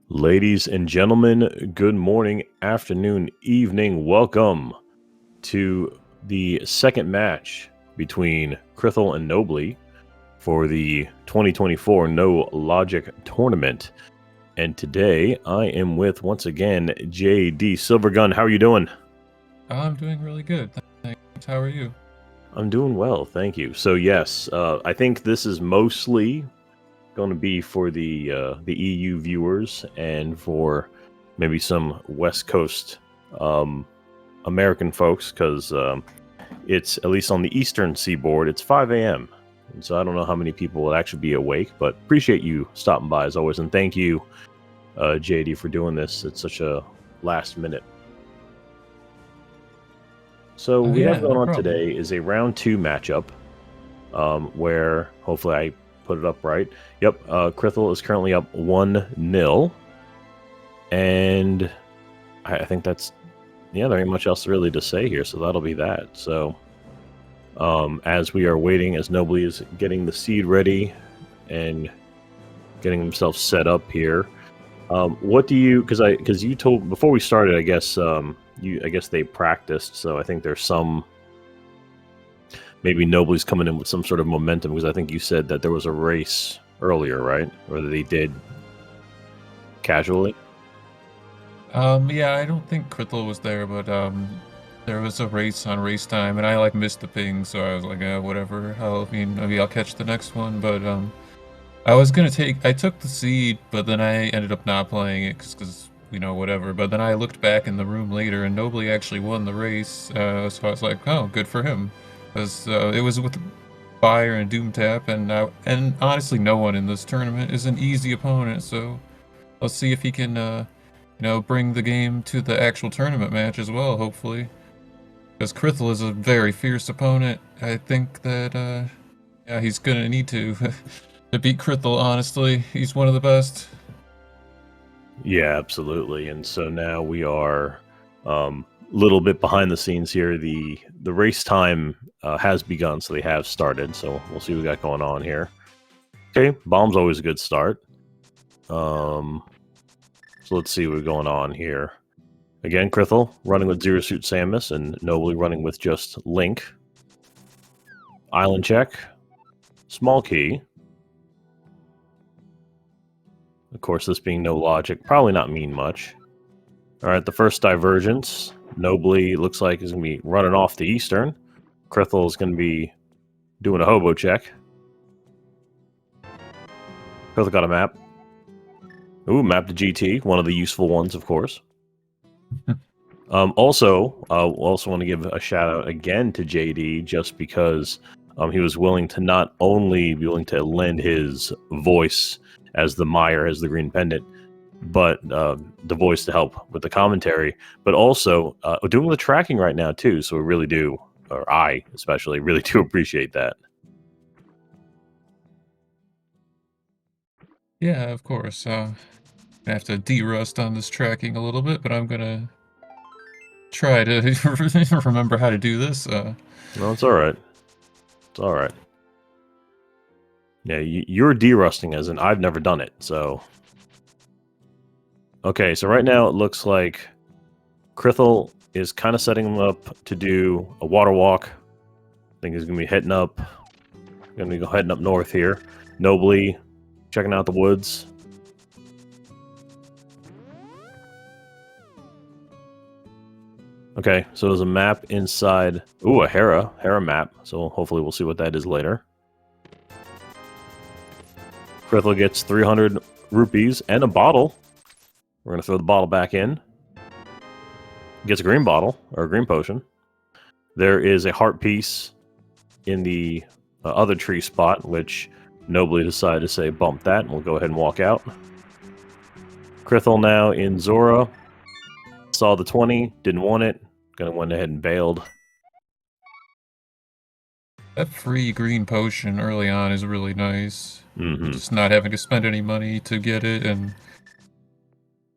Ladies and gentlemen, good morning, afternoon, evening. Welcome to the second match between krithel and Nobly for the 2024 No Logic tournament. And today I am with, once again, JD Silvergun. How are you doing? I'm doing really good. Thanks. How are you? I'm doing well, thank you. So yes, I think this is mostly going to be for the EU viewers and for maybe some West Coast American folks, because it's, at least on the Eastern Seaboard, it's 5 a.m. And so I don't know how many people will actually be awake, but appreciate you stopping by as always, and thank you, JD, for doing this at such a last minute. So we Yeah, have going no on problem. today is a round 2 matchup, where hopefully I put it up right. Yep, krithel is currently up 1-0, and I think that's, yeah, there ain't much else really to say here, so that'll be that. So as we are waiting, as Nobly is getting the seed ready and getting himself set up here, what do you, because you told before we started, I guess I guess they practiced, so I think there's some, maybe Nobly's coming in with some sort of momentum, because I think you said that there was a race earlier, right? Or that they did casually. Yeah, I don't think krithel was there, but there was a race on race time, and I missed the ping, so I was like, whatever. Maybe I'll catch the next one. But I took the seed, but then I ended up not playing it because whatever. But then I looked back in the room later, and Nobly actually won the race. So I was like, oh, good for him, because it was with Fire and Doom Tap, and honestly, no one in this tournament is an easy opponent. So let's see if he can, bring the game to the actual tournament match as well. Hopefully, because krithel is a very fierce opponent. I think that yeah, he's gonna need to to beat krithel. Honestly, he's one of the best. Yeah, absolutely. And so now we are a little bit behind the scenes here. The race time has begun, so they have started. So we'll see what we got going on here. Okay, bomb's always a good start. So let's see what's going on here. Again, krithel running with Zero Suit Samus and Nobly running with just Link. Island check. Small key. Of course, this being no logic, probably not mean much. All right, the first divergence. Nobly looks like is going to be running off the Eastern. krithel is going to be doing a hobo check. krithel got a map. Ooh, map to GT, one of the useful ones, of course. Also want to give a shout out again to JD, just because he was willing to not only be willing to lend his voice as the Meyer, as the green pendant, but the voice to help with the commentary, but also doing the tracking right now too. So we really do, or I especially, really do appreciate that. Yeah, of course. I have to de-rust on this tracking a little bit, but I'm gonna try to remember how to do this. No, it's all right. It's all right. Yeah, you're de-rusting, as in I've never done it. So okay, so right now it looks like krithel is kind of setting him up to do a water walk. I think he's gonna be heading up. Gonna go heading up north here. Nobly checking out the woods. Okay, so there's a map inside. Ooh, a Hera map. So hopefully we'll see what that is later. krithel gets 300 rupees and a bottle. We're gonna throw the bottle back in. Gets a green bottle, or a green potion. There is a heart piece in the other tree spot, which Nobly decided to say bump that, and we'll go ahead and walk out. krithel now in Zora. Saw the 20, didn't want it. Gonna went ahead and bailed. That free green potion early on is really nice. Mm-hmm. Just not having to spend any money to get it, and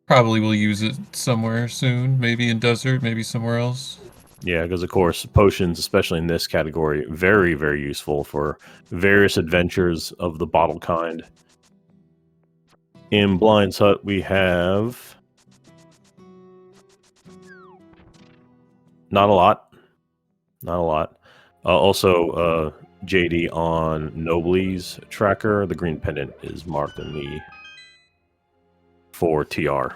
probably will use it somewhere soon. Maybe in desert, maybe somewhere else. Yeah, because of course, potions, especially in this category, very, very useful for various adventures of the bottle kind. In Blind's Hut, we have not a lot. Not a lot. Also, JD on Nobly's tracker, the green pendant is marked in the for TR.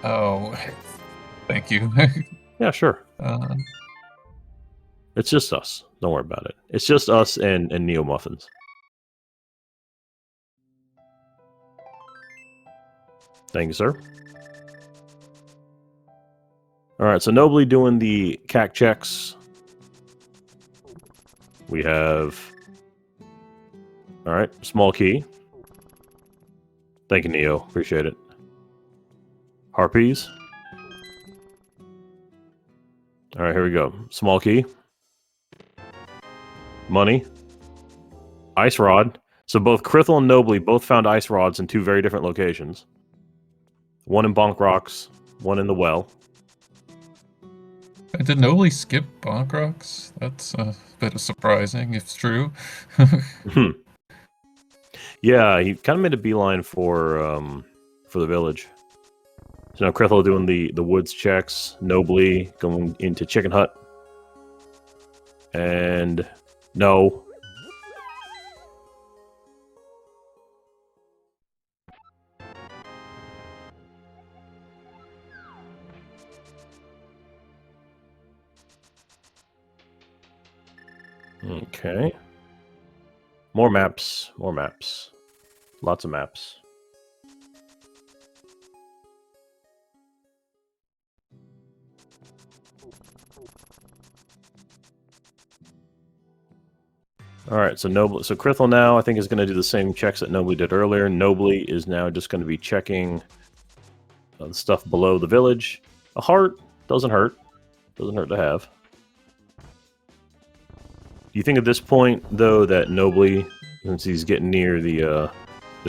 Oh, thank you. Yeah, sure. It's just us. Don't worry about it. It's just us and Neo Muffins. Thank you, sir. All right, so Nobly doing the CAC checks. We have... All right, small key. Thank you, Neo. Appreciate it. Harpies. All right, here we go. Small key. Money. Ice rod. So both Krithel and Nobly both found ice rods in two very different locations. One in Bonk Rocks, one in the well. Did Nobly skip Bonk Rocks? That's a bit surprising, if it's true. Yeah, he kind of made a beeline for the village. So now Krithel doing the woods checks, Nobly going into Chicken Hut. And no. Okay. More maps, more maps. Lots of maps. All right, so Krithel now I think is going to do the same checks that Nobly did earlier. Nobly is now just going to be checking the stuff below the village. A heart doesn't hurt. Doesn't hurt to have. Do you think at this point, though, that Nobly, since he's getting near the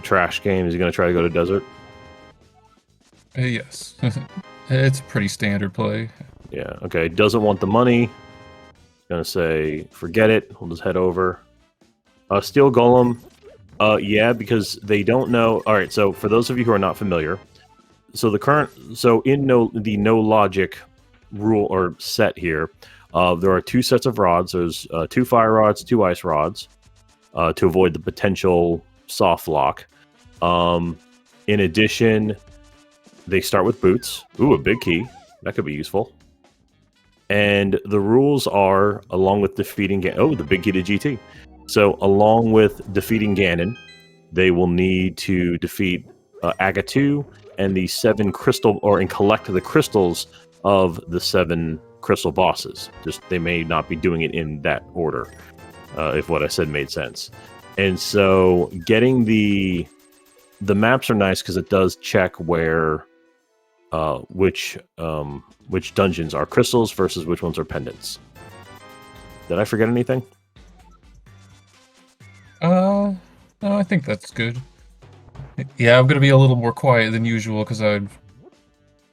trash game, is he going to try to go to desert? Yes. It's a pretty standard play. Yeah, okay. Doesn't want the money. Gonna say, forget it. We'll just head over. Steel Golem. Yeah, because they don't know. All right, so for those of you who are not familiar, so in the no logic rule or set here, there are two sets of rods. There's 2 fire rods, 2 ice rods, to avoid the potential soft lock. In addition, they start with boots. Ooh, a big key. That could be useful. And the rules are, along with defeating... the big key to GT. So, along with defeating Ganon, they will need to defeat Agatu and the 7 crystal... and collect the crystals of the 7 crystal bosses. Just, they may not be doing it in that order, if what I said made sense. And so, getting the maps are nice because it does check where... which dungeons are crystals versus which ones are pendants. Did I forget anything? No, I think that's good. Yeah, I'm gonna be a little more quiet than usual because I'm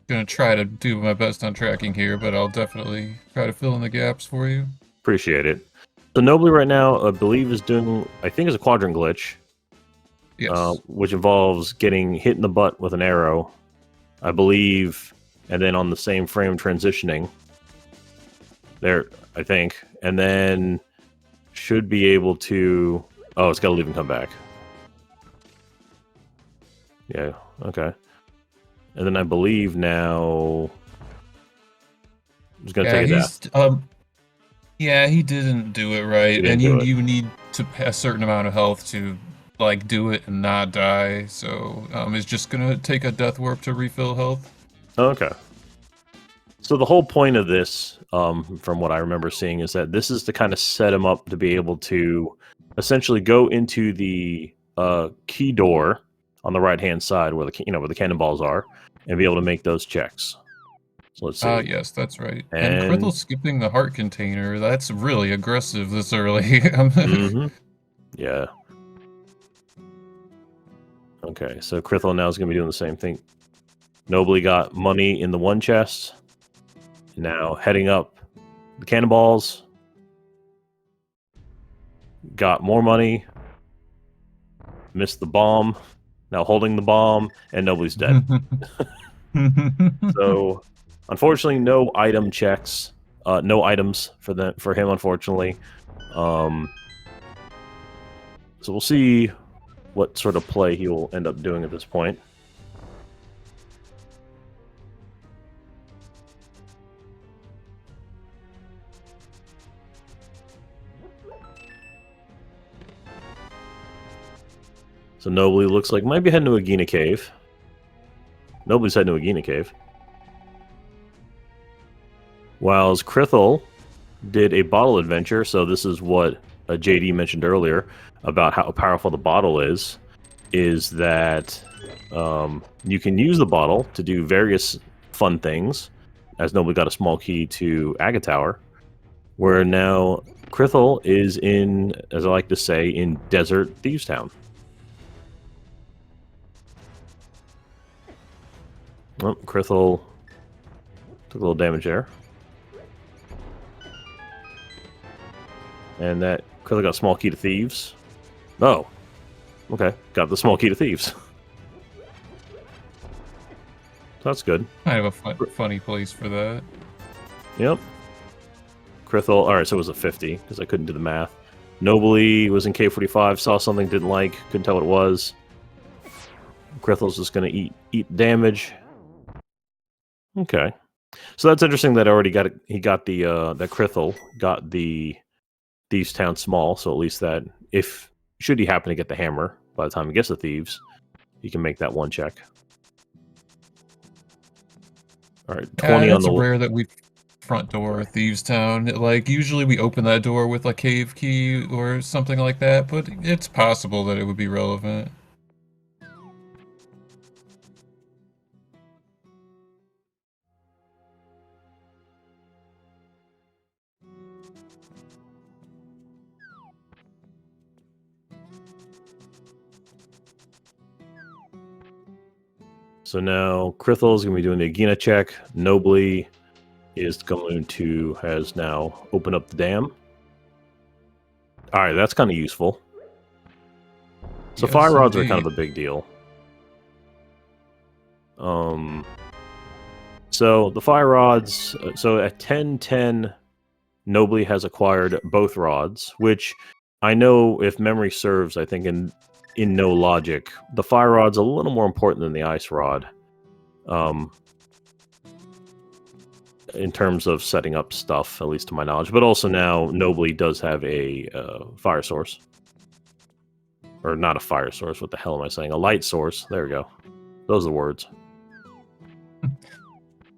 gonna try to do my best on tracking here, but I'll definitely try to fill in the gaps for you. Appreciate it. So Nobly right now, I believe, is doing, I think it's a quadrant glitch. Yes. Which involves getting hit in the butt with an arrow, I believe, and then on the same frame transitioning. There, I think. And then should be able to... Oh, it's got to leave and come back. Yeah, okay. And then I believe now... I'm just going to take it down. Yeah, he didn't do it right, and you need to a certain amount of health to like do it and not die. So it's just gonna take a death warp to refill health. Okay. So the whole point of this, from what I remember seeing, is that this is to kind of set him up to be able to essentially go into the key door on the right-hand side where the cannonballs are, and be able to make those checks. So let's see. Yes, that's right. And Krithel skipping the heart container, that's really aggressive this early. Mm-hmm. Yeah. Okay, so Krithel now is going to be doing the same thing. Nobly got money in the one chest. Now heading up the cannonballs. Got more money. Missed the bomb. now holding the bomb, and Nobly's dead. So, unfortunately, no item checks. No items for him, unfortunately. So we'll see what sort of play he will end up doing at this point. So Nobly looks like might be heading to a Gina cave. Nobly's heading to a Gina cave. Whilst krithel did a bottle adventure, so this is what JD mentioned earlier about how powerful the bottle is that you can use the bottle to do various fun things, as Nobly got a small key to Aga Tower, where now krithel is in, as I like to say, in Desert Thieves Town. Oh, krithel took a little damage there. And that krithel got a small key to Thieves. Oh. Okay. Got the small key to Thieves. That's good. Kind of a funny place for that. Yep. krithel, alright, so it was a 50, because I couldn't do the math. Nobly was in K45, saw something, didn't like, couldn't tell what it was. Krithel's just going to eat damage. Okay. So that's interesting that already got it. He got the that krithel got the Thieves Town small, so at least that if should he happen to get the hammer by the time he gets the Thieves, he can make that one check. All right, 20 on the. It's rare that we front door Thieves Town. Like usually we open that door with a cave key or something like that, but it's possible that it would be relevant. So now krithel is going to be doing the Agina check. Nobly is going to has now opened up the dam. All right, that's kind of useful. So yes, fire rods indeed. Are kind of a big deal. So the fire rods. So at 10-10, Nobly has acquired both rods, which I know, if memory serves, I think in No Logic, the fire rod's a little more important than the ice rod. In terms of setting up stuff, at least to my knowledge. But also now, Nobly does have a fire source. Or not a fire source, what the hell am I saying? A light source. There we go. Those are the words.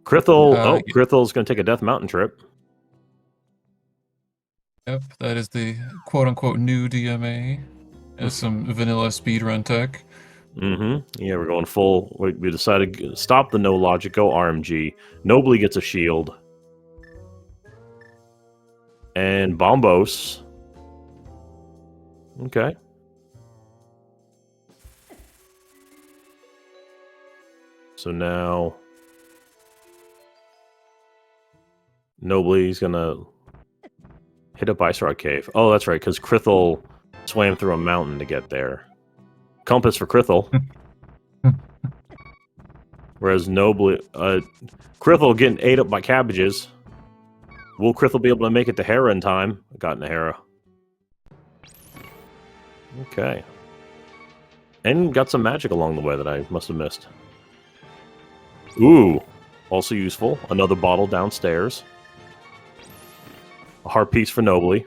krithel, Krithel's going to take a Death Mountain trip. Yep, that is the quote-unquote new DMA. As some vanilla speedrun tech. Mm-hmm. Yeah, we're going full. We decided to stop the No Logic, go RMG. Nobly gets a shield. And Bombos. Okay. So now Nobly's gonna hit up Ice Rock Cave. Oh, that's right, because krithel swam through a mountain to get there. Compass for krithel. Whereas Nobly, krithel getting ate up by cabbages. Will krithel be able to make it to Hera in time? I got into Hera. Okay. And got some magic along the way that I must have missed. Ooh. Also useful. Another bottle downstairs. A heart piece for Nobly.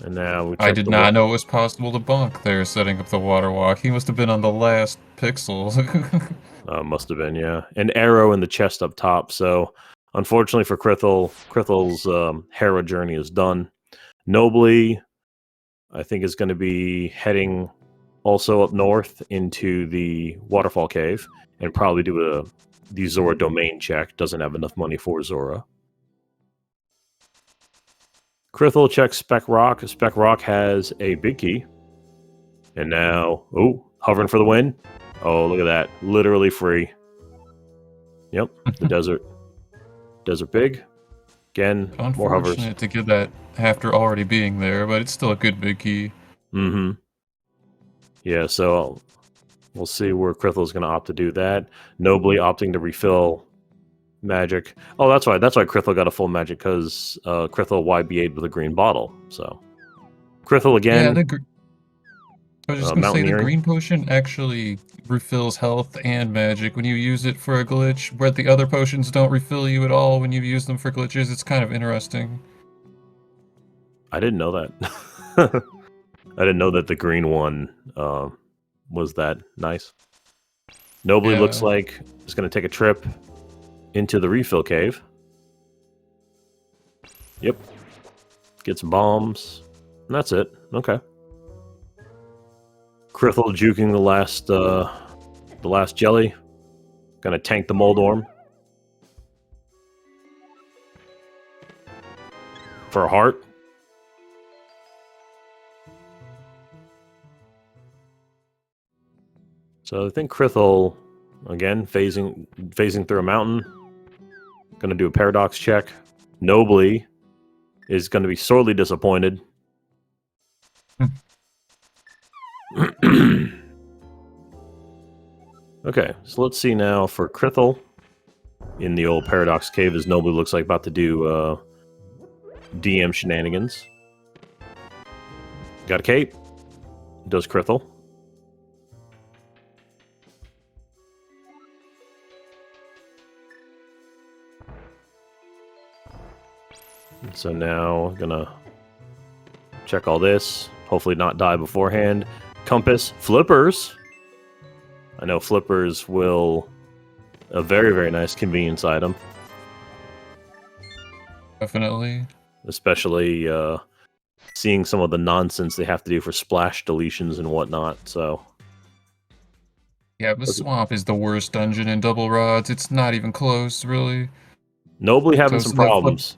And now I did not know it was possible to bonk there setting up the water walk. He must have been on the last pixel. Must have been, yeah. An arrow in the chest up top. So, unfortunately for Krithel's Hera journey is done. Nobly, I think, is going to be heading also up north into the Waterfall Cave and probably do the Zora domain check. Doesn't have enough money for Zora. krithel checks Spec Rock. Spec Rock has a big key. And now, hovering for the win. Oh, look at that. Literally free. Yep, the desert. Desert big. Again, more hovers. Unfortunate to give that after already being there, but it's still a good big key. Mm-hmm. Yeah, so we'll see where Krithel's going to opt to do that. Nobly opting to refill magic. Oh, that's why Krithel got a full magic, because Krithel YBA'd with a green bottle. So Krithel Yeah, again. I was just gonna say the Mountaineering. green potion actually refills health and magic when you use it for a glitch, where the other potions don't refill you at all when you use them for glitches. It's kind of interesting. I didn't know that. I didn't know that the green one was that nice. Nobly looks Yeah. like it's going to take a trip into the refill cave. Yep. Get some bombs. And that's it. Okay. Krithel juking the last jelly. Gonna tank the Moldorm. For a heart. So I think Krithel, again, phasing through a mountain. Gonna do a paradox check. Nobly is gonna be sorely disappointed. Okay, so let's see now for Krithel in the old paradox cave, as Nobly looks like about to do DM shenanigans. Got a cape. Does Krithel. So now, gonna check all this. Hopefully not die beforehand. Compass. Flippers. I know flippers will... A very, very nice convenience item. Definitely. Especially seeing some of the nonsense they have to do for splash deletions and whatnot, so... Yeah, the swamp is the worst dungeon in Double Rods. It's not even close, really. Nobly having some So that flip... problems.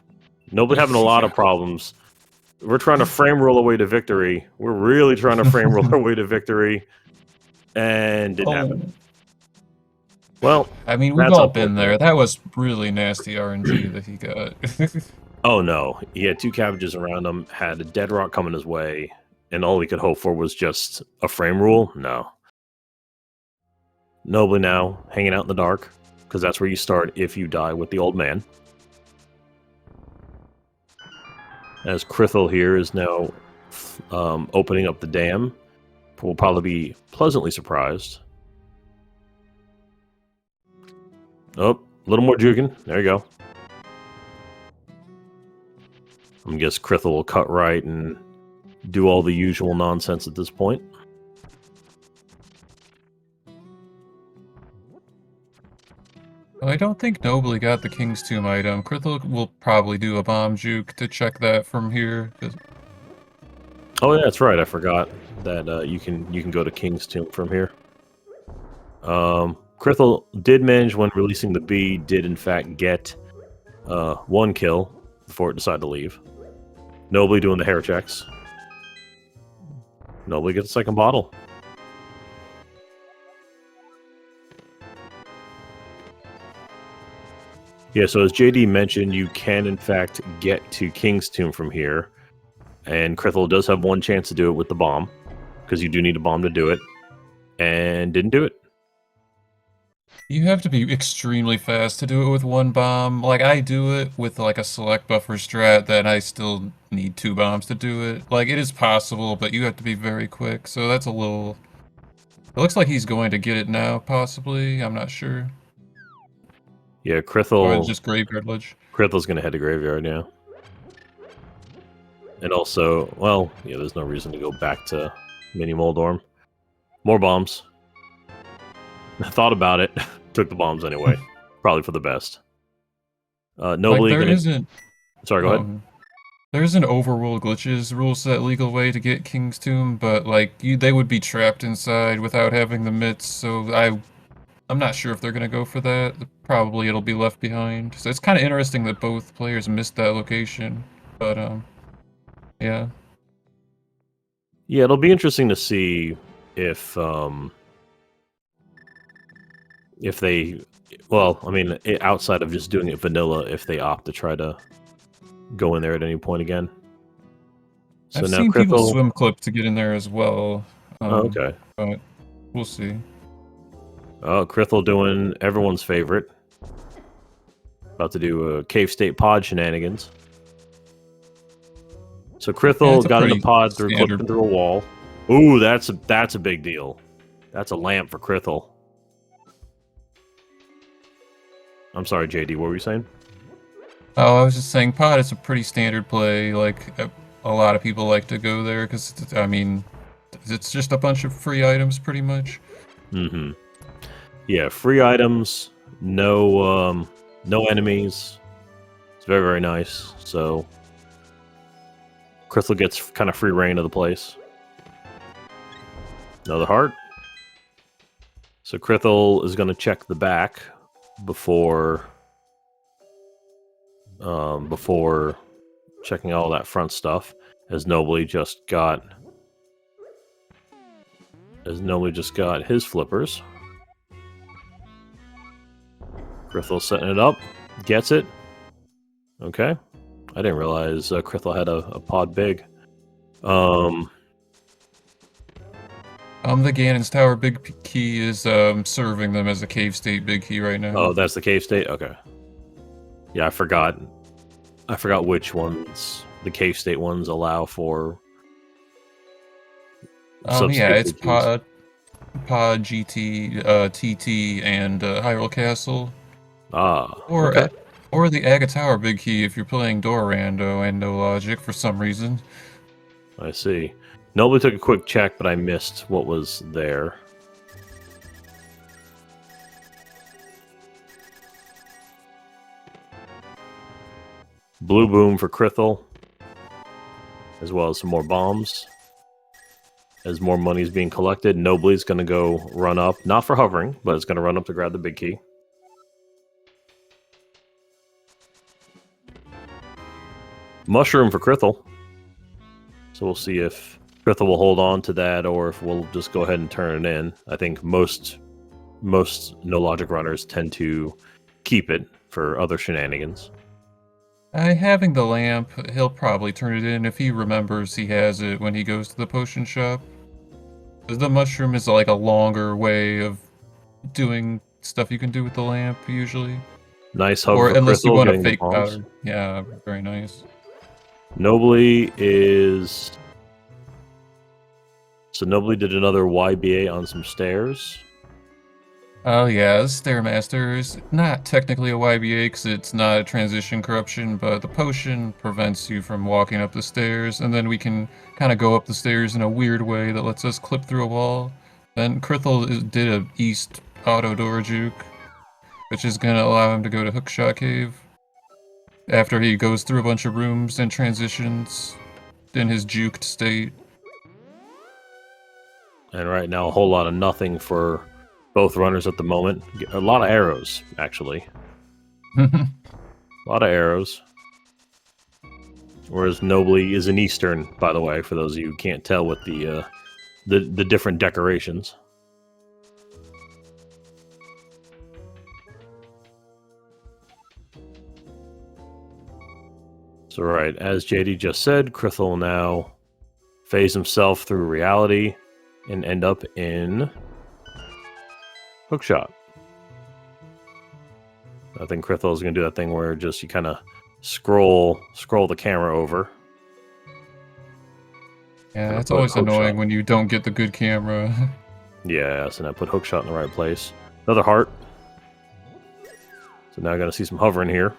Nobly having a lot of problems. We're trying to frame roll away to victory. We're really trying to frame roll our way to victory. And didn't happen. Well, I mean, we've that's all been there. unfortunate. That was really nasty RNG that he got. Oh no, he had two cabbages around him, had a dead rock coming his way, and all we could hope for was just a frame rule? No. Nobly now, hanging out in the dark, because that's where you start if you die with the old man. As Krithel here is now opening up the dam, we'll probably be pleasantly surprised. Oh, a little more juking. There you go. I guess Krithel will cut right and do all the usual nonsense at this point. I don't think Nobly got the King's Tomb item. Krithel will probably do a bomb juke to check that from here. Oh yeah, that's right. I forgot that you can go to King's Tomb from here. Krithel did manage, when releasing the bee, did in fact get one kill before it decided to leave. Nobly doing the hair checks. Nobly gets a second bottle. Yeah, so as JD mentioned, you can in fact get to King's Tomb from here. And Krithel does have one chance to do it with the bomb, because you do need a bomb to do it. And didn't do it. You have to be extremely fast to do it with one bomb. Like, I do it with, like, a select buffer strat that I still need 2 bombs to do it. Like, it is possible, but you have to be very quick, so that's a little... It looks like he's going to get it now, possibly. I'm not sure. Yeah, Or Krithel... it's just Graveyard Ledge. Krithel's going to head to Graveyard, yeah. And also, well, yeah, there's no reason to go back to Mini Moldorm. More bombs. I thought about it. Took the bombs anyway. Probably for the best. Nobly like, gonna... Sorry, go ahead. There isn't overrule glitches rule set legal way to get King's Tomb, but, like, they would be trapped inside without having the mitts, so I'm not sure if they're going to go for that. Probably it'll be left behind. So it's kind of interesting that both players missed that location, but, yeah. Yeah, it'll be interesting to see if they... Well, I mean, outside of just doing it vanilla, if they opt to try to go in there at any point again. So I've now seen people Krithel. swim clip to get in there as well. Oh, okay. But we'll see. Oh, Krithel doing everyone's favorite. About to do a cave state pod shenanigans. So Yeah, Krithel it's a got in the pretty pod through standard. clipping through a wall. Ooh, that's a big deal. That's a lamp for Krithel. I'm sorry, JD. What were you saying? Oh, I was just saying, pod is a pretty standard play. Like a lot of people like to go there because I mean, it's just a bunch of free items, pretty much. Mm-hmm. Yeah, free items, no enemies. It's very, very nice. So Krithel gets kind of free reign of the place. Another heart. So Krithel is going to check the back before checking all that front stuff, as Nobly just got his flippers. Krithel setting it up, gets it. Okay, I didn't realize Krithel had a pod big. The Ganon's Tower big key is serving them as a cave state big key right now. Oh, that's the cave state. Okay. Yeah, I forgot which ones the cave state ones allow for. Yeah, subsequent it's big keys. pod, GT, TT, and Hyrule Castle. Ah, Or okay. or the Aga Tower big key if you're playing Door Rando and No Logic for some reason. I see. Nobly took a quick check, but I missed what was there. Blue Boom for Krithel, as well as some more bombs. As more money is being collected, Nobly's going to go run up, not for hovering, but it's going to run up to grab the big key. Mushroom for Krithel. So we'll see if Krithel will hold on to that or if we'll just go ahead and turn it in. I think most no logic runners tend to keep it for other shenanigans. Having the lamp, he'll probably turn it in if he remembers he has it when he goes to the potion shop. 'Cause the mushroom is like a longer way of doing stuff you can do with the lamp, usually. Nice hug Or for unless you Krithel, want a getting the fake bombs. powder. Yeah, very nice. Nobly is... So Nobly did another YBA on some stairs. Oh yeah, the Stairmaster is not technically a YBA because it's not a transition corruption, but the potion prevents you from walking up the stairs, and then we can kind of go up the stairs in a weird way that lets us clip through a wall. Then Krithel did a east auto door juke, which is going to allow him to go to Hookshot Cave after he goes through a bunch of rooms and transitions in his juked state. And right now, a whole lot of nothing for both runners at the moment. A lot of arrows, actually. A lot of arrows. Whereas Nobly is an Eastern, by the way, for those of you who can't tell with the different decorations. So right, as JD just said, Krithel will now phase himself through reality and end up in Hookshot. I think Krithel is going to do that thing where just you kind of scroll the camera over. Yeah, And it's put always annoying Hookshot. when you don't get the good camera. Yes, and I put Hookshot in the right place. Another heart. So now I'm going to see some hovering here.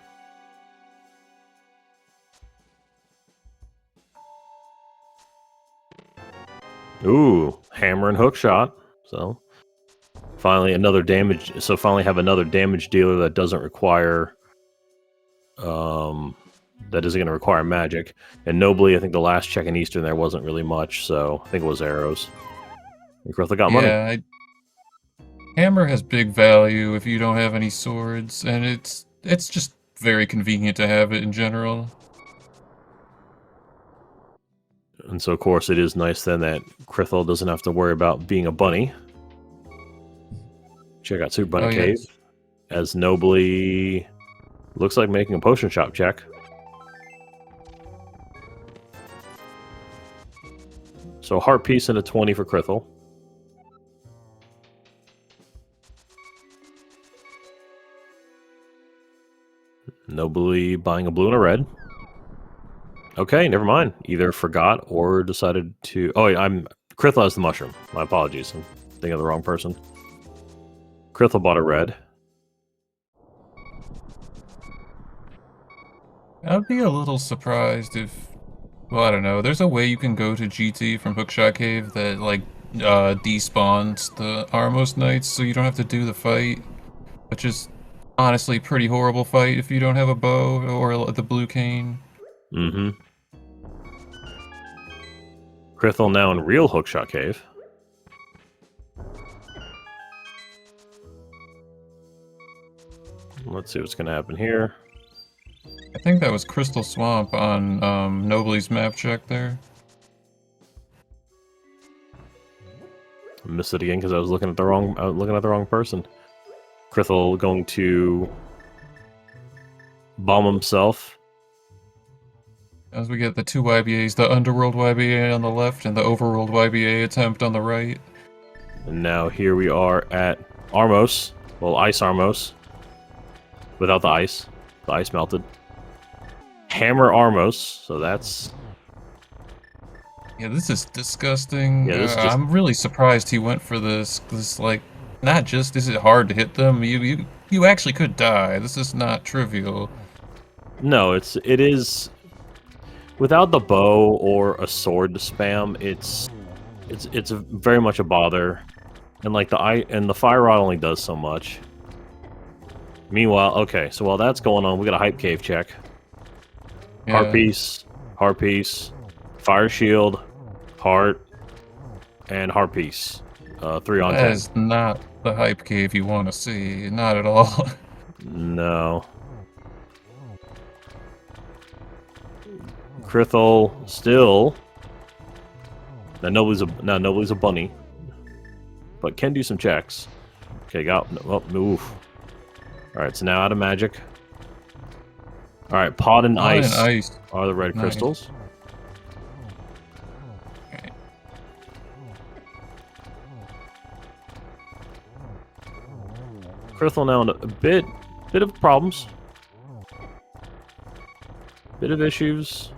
Ooh, hammer and Hookshot. So finally another damage. So finally have another damage dealer that doesn't require that isn't going to require magic. And Nobly, I think the last check in Eastern there wasn't really much, so I think it was arrows. And Krithel got money. Yeah, hammer has big value if you don't have any swords, and it's just very convenient to have it in general. And so, of course, it is nice then that Krithel doesn't have to worry about being a bunny. Check out Super Bunny Cave. Yes. As Nobly looks like making a potion shop check. So heart piece and a 20 for Krithel. Nobly buying a blue and a red. Okay, never mind. Either forgot or decided to... Oh, I'm... Krithel has the mushroom. My apologies. I'm thinking of the wrong person. Krithel bought a red. I'd be a little surprised if... Well, I don't know. There's a way you can go to GT from Hookshot Cave that, like, despawns the Armos Knights so you don't have to do the fight. Which is honestly pretty horrible fight if you don't have a bow or the blue cane. Mm-hmm. Krithel now in real Hookshot Cave. Let's see what's going to happen here. I think that was Crystal Swamp on Nobly's map check there. I missed it again because I was looking at the wrong person. Krithel going to bomb himself. As we get the two YBAs, the Underworld YBA on the left and the Overworld YBA attempt on the right. And now here we are at Armos. Well, Ice Armos. Without the ice. The ice melted. Hammer Armos, so that's... Yeah, this is disgusting. Yeah, this I'm really surprised he went for this. This, like, not just is it hard to hit them, you actually could die. This is not trivial. No, it is... Without the bow or a sword to spam, it's very much a bother. And like the fire rod only does so much. Meanwhile, okay, so while that's going on, we got a hype cave check. Yeah. Heart piece, fire shield, heart, and heart piece. 3 on 10. That is not the hype cave you want to see. Not at all. No. Krithel still. Now Nobly's a bunny, but can do some checks. Okay, move. All right, so now out of magic. All right, pod and ice are the red crystals. Okay. Krithel now in a bit of problems, bit of issues.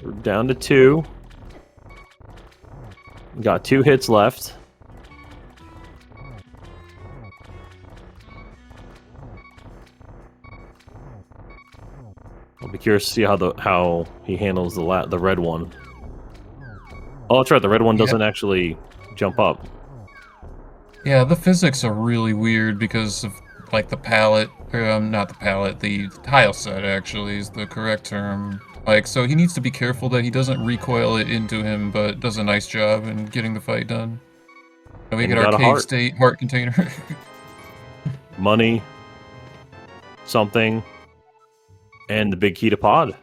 We're down to 2. Got 2 hits left. I'll be curious to see how he handles the red one. Oh, that's right. The red one doesn't actually jump up. Yeah, the physics are really weird because of like the palette, or not the palette, the tile set actually is the correct term. Like, so he needs to be careful that he doesn't recoil it into him, but does a nice job in getting the fight done. And we get our cave state heart container. Money. Something. And the big key to pod.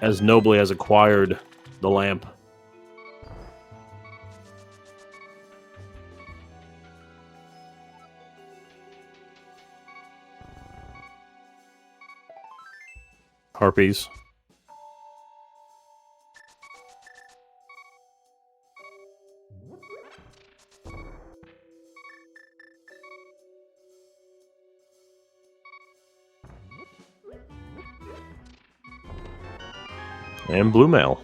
As Nobly has acquired the lamp. Harpies. And blue mail.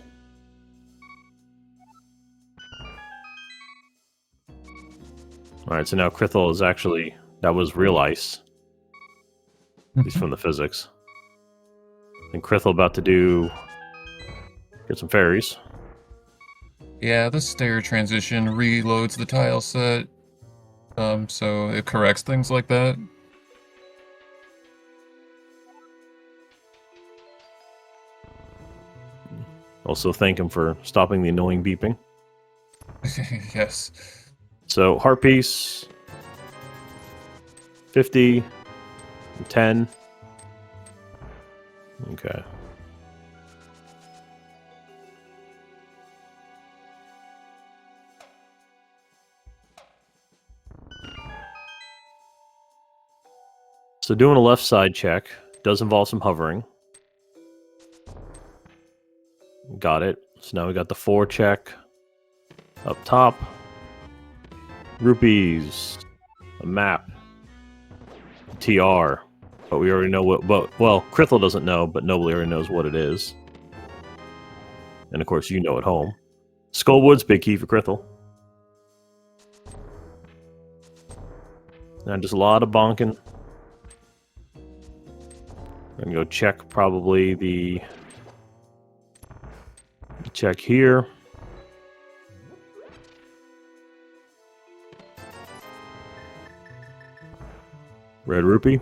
Alright, so now Krithel is actually... That was real ice. At least from the physics. And Krithel about to get some fairies. Yeah, the stair transition reloads the tile set. So it corrects things like that. Also thank him for stopping the annoying beeping. Yes. So, heart piece. 50. 10. Okay. So doing a left side check does involve some hovering. got it. So now we got the 4 check up top. Rupees, a map, TR. But we already know what. Well, Krithel doesn't know, but Nobly already knows what it is. And of course, you know at home. Skullwood's big key for Krithel. And just a lot of bonking. I'm gonna go check probably the check here. Red rupee.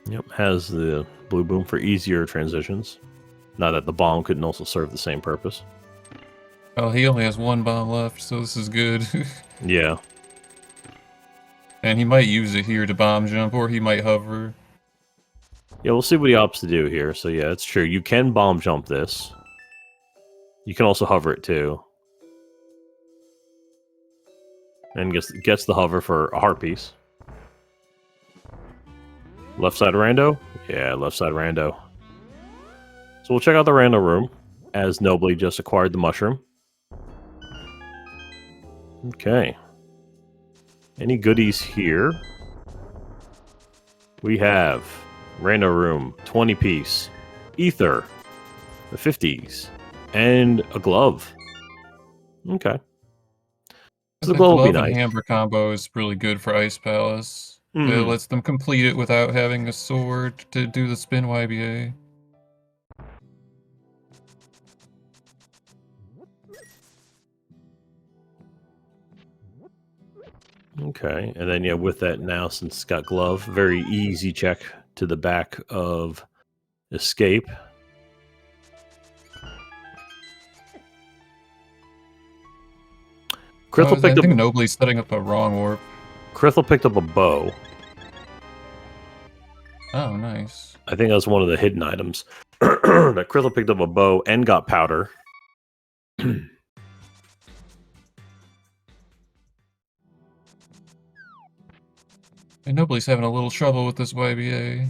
Yep, has the blue boom for easier transitions. Not that the bomb couldn't also serve the same purpose. Oh, he only has 1 bomb left, so this is good. Yeah. And he might use it here to bomb jump, or he might hover. Yeah, we'll see what he opts to do here. So yeah, it's true. You can bomb jump this. You can also hover it too. And gets the hover for a heart piece. Left side rando? Yeah, left side rando. So we'll check out the rando room, as Nobly just acquired the mushroom. Okay. Any goodies here? We have rando room, 20 piece, ether, the 50s, and a glove. Okay. So the glove will be glove and nice. hammer combo is really good for Ice Palace. It Mhm. lets them complete it without having a sword to do the spin YBA. Okay, and then yeah, with that now, since it's got glove, very easy check to the back of escape. Krithel I picked think up. Nobly's setting up a wrong warp. Krithel picked up a bow. Oh, nice. I think that's one of the hidden items. That Krithel picked up a bow and got powder. And Nobly's having a little trouble with this YBA.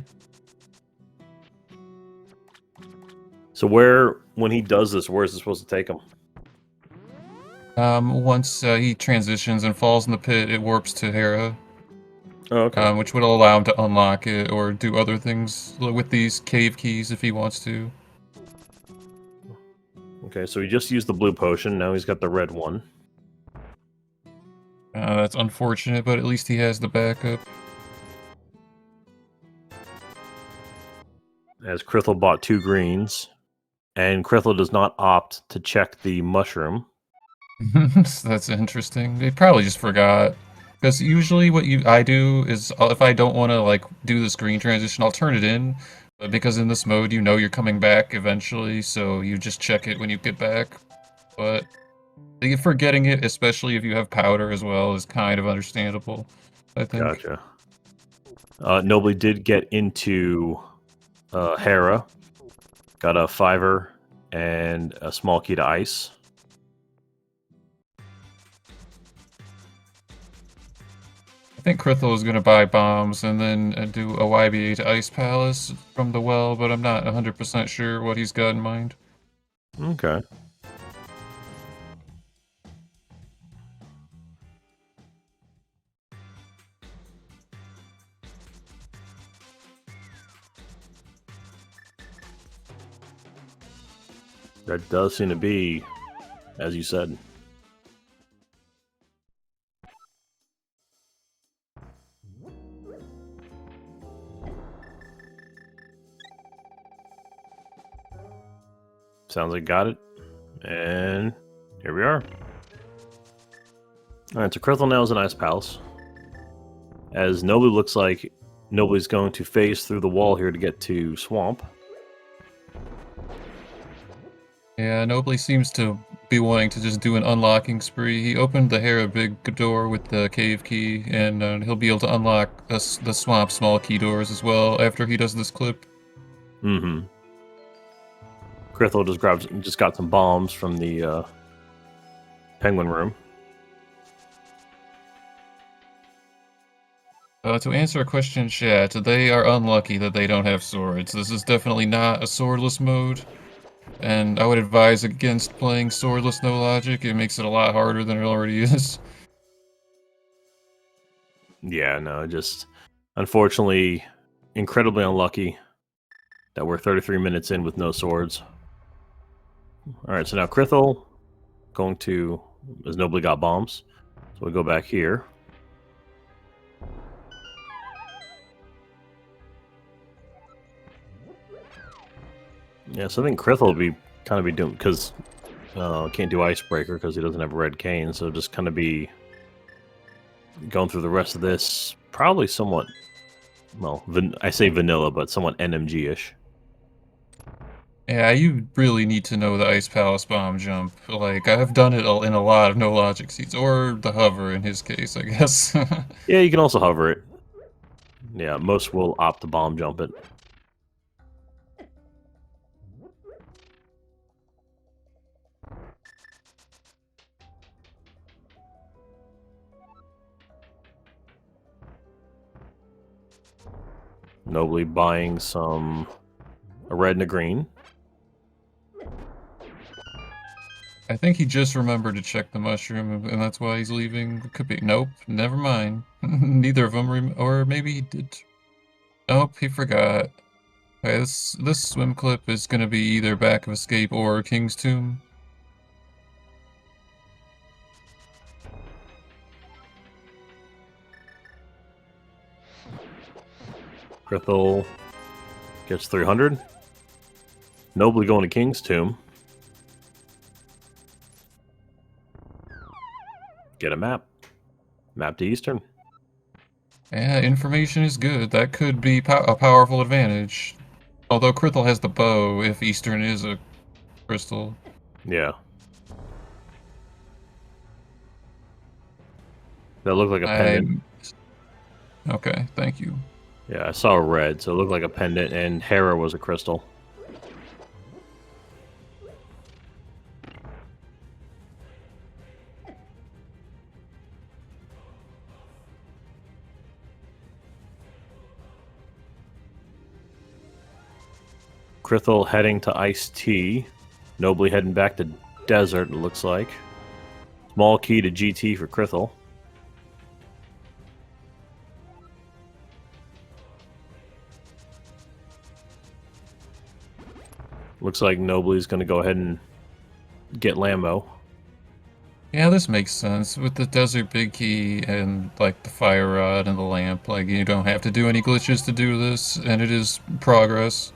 So when he does this, where is it supposed to take him? Once he transitions and falls in the pit, it warps to Hera. Oh, okay. Which would allow him to unlock it or do other things with these cave keys if he wants to. Okay, so he just used the blue potion. Now he's got the red one. That's unfortunate, but at least he has the backup. As Krithel bought 2 greens. And Krithel does not opt to check the mushroom. That's interesting. They probably just forgot. Because usually what I do is, if I don't want to like do the screen transition, I'll turn it in. But because in this mode, you know you're coming back eventually, so you just check it when you get back. But forgetting it, especially if you have powder as well, is kind of understandable, I think. Gotcha. Nobly did get into Hera. Got a 5er and a small key to ice. I think Krithel is going to buy bombs and then do a YBA to Ice Palace from the well, but I'm not 100% sure what he's got in mind. Okay. That does seem to be, as you said. Sounds like got it. And here we are. Alright, so Krithel now is an Ice Palace. As Nobly looks like Nobly's going to phase through the wall here to get to Swamp. Yeah, Nobly seems to be wanting to just do an unlocking spree. He opened the Hera big door with the cave key, and he'll be able to unlock the Swamp small key doors as well after he does this clip. Mm-hmm. Krithel just got some bombs from the penguin room. To answer a question in chat, they are unlucky that they don't have swords. This is definitely not a swordless mode, and I would advise against playing swordless no logic. It makes it a lot harder than it already is. Yeah, no, just unfortunately, incredibly unlucky that we're 33 minutes in with no swords. All right, so now krithel going to, as nobly got bombs, so we go back here. Yeah, so I think krithel will be kind of be doing, because can't do icebreaker because he doesn't have a red cane, so just kind of be going through the rest of this probably somewhat, well, I say vanilla, but somewhat NMG-ish. Yeah, you really need to know the Ice Palace bomb jump. Like, I've done it in a lot of no logic seeds, or the hover in his case, I guess. Yeah, you can also hover it. Yeah, most will opt to bomb jump it. Nobly buying a red and a green. I think he just remembered to check the mushroom, and that's why he's leaving. Could be. Nope, never mind. Neither of them, or maybe he did. Nope, he forgot. Okay, this swim clip is gonna be either Back of Escape or King's Tomb. krithel gets 300. Nobly going to King's Tomb. Get a map. Map to Eastern. Yeah, information is good. That could be a powerful advantage. Although krithel has the bow, if Eastern is a crystal. Yeah. That looked like a pendant. Okay, thank you. Yeah, I saw a red, so it looked like a pendant, and Hera was a crystal. krithel heading to Iced Tea. Nobly heading back to Desert, it looks like. Small key to GT for krithel. Looks like Nobly's going to go ahead and get Lambo. Yeah, this makes sense. With the desert big key and like the fire rod and the lamp, like you don't have to do any glitches to do this, and it is progress.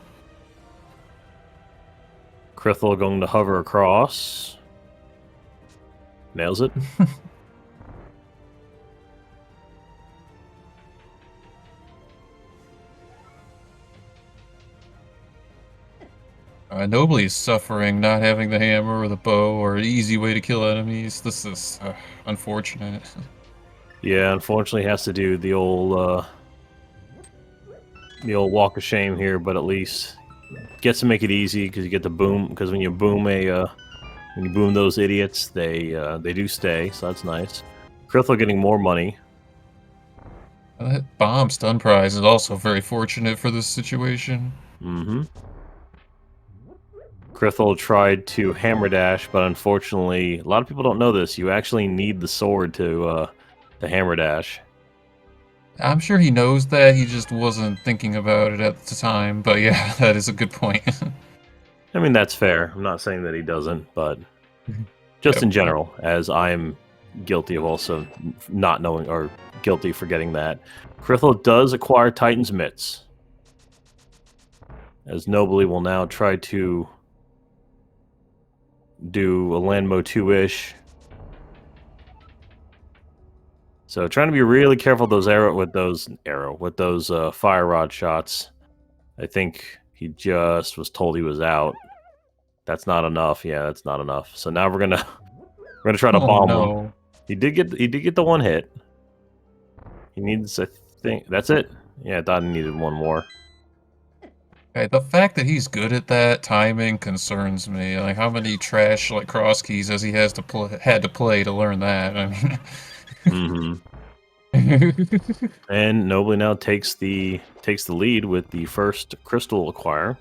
krithel going to hover across. Nails it. Nobly is suffering not having the hammer or the bow or an easy way to kill enemies. This is unfortunate. Yeah, unfortunately has to do the old walk of shame here, but at least gets to make it easy because you get the boom. Because when you boom those idiots, they do stay, so that's nice. krithel getting more money. That bomb stun prize is also very fortunate for this situation. Mm-hmm. krithel tried to hammer dash, but unfortunately, a lot of people don't know this. You actually need the sword to hammer dash. I'm sure he knows that, he just wasn't thinking about it at the time, but yeah, that is a good point. I mean, that's fair. I'm not saying that he doesn't, but just in general, as I'm guilty of also not knowing, or guilty for getting that. krithel does acquire Titan's Mitts, as Nobly will now try to do a Landmo 2-ish. So trying to be really careful with those fire rod shots. I think he just was told he was out. That's not enough. Yeah, that's not enough. So now we're gonna try to bomb him. He did get the one hit. He needs, I think, that's it. Yeah, I thought he needed one more. Okay, the fact that he's good at that timing concerns me. Like, how many trash like cross keys has he had to play to learn that? I mean, Mm-hmm. And Nobly now takes the lead with the first crystal acquire,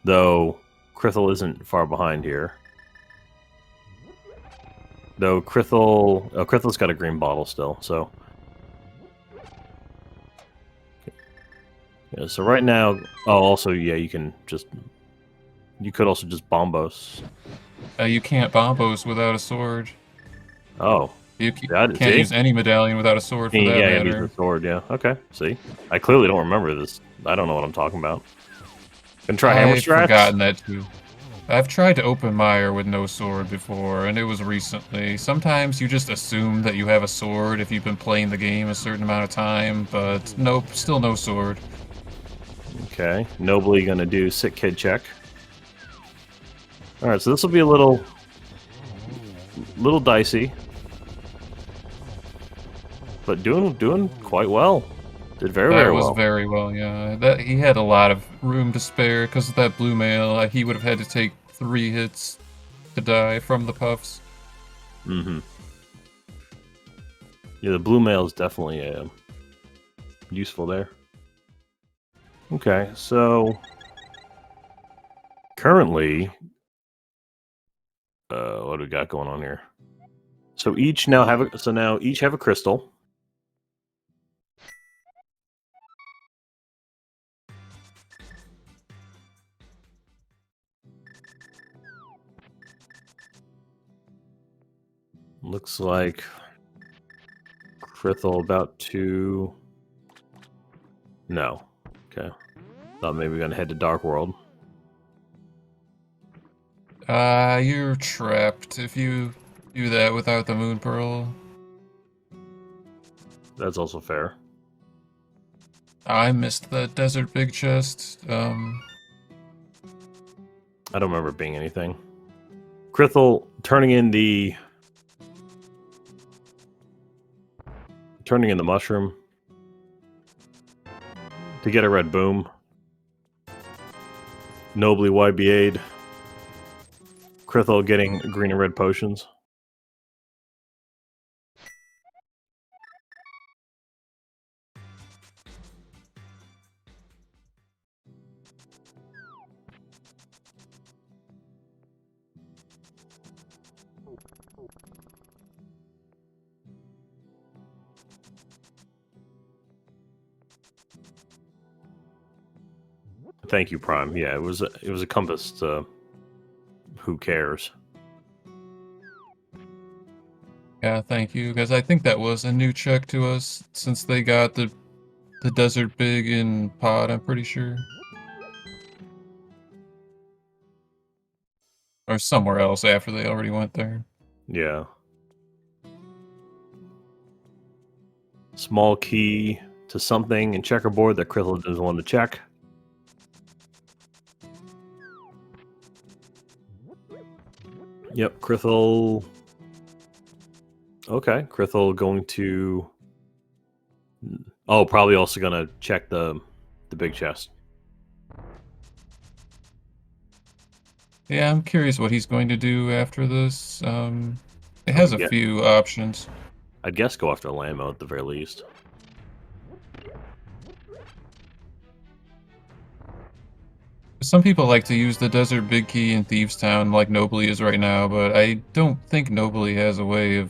though krithel isn't far behind here. Though Krithel's got a green bottle still, so. Yeah, so right now, also, yeah, you could also just bombos. You can't bombos without a sword. Oh. You That, can't see? use any medallion without a sword for that Yeah, you use matter. the sword, yeah. Okay, see? I clearly don't remember this. I don't know what I'm talking about. Gonna try hammer I've strats? forgotten that too. I've tried to open Mire with no sword before, and it was recently. Sometimes you just assume that you have a sword if you've been playing the game a certain amount of time, but nope, still no sword. Okay, Nobly gonna do sick kid check. Alright, so this will be a little dicey. But doing quite well. Did very, That very was well. very well, yeah. That he had a lot of room to spare because of that blue mail. He would have had to take 3 hits to die from the puffs. Mm-hmm. Yeah, the blue mail is definitely useful there. Okay, so currently, what do we got going on here? So each now have a crystal. Looks like krithel about to. No. Okay. Thought maybe we're gonna head to Dark World. You're trapped if you do that without the Moon Pearl. That's also fair. I missed that desert big chest. I don't remember it being anything. Krithel turning in the mushroom to get a red boom. Nobly YBA'd. Krithel getting green and red potions. Thank you, Prime. Yeah, it was a compass. Who cares? Yeah, thank you, because I think that was a new check to us since they got the desert big in pod, I'm pretty sure. Or somewhere else after they already went there. Yeah. Small key to something in checkerboard that Krithel doesn't want to check. Yep, Krithel. Okay, Krithel going to. Oh, probably also gonna check the big chest. Yeah, I'm curious what he's going to do after this. It has a Yeah. few options. I'd guess go after Lamo at the very least. Some people like to use the desert big key in Thieves Town like Nobly is right now, but I don't think Nobly has a way of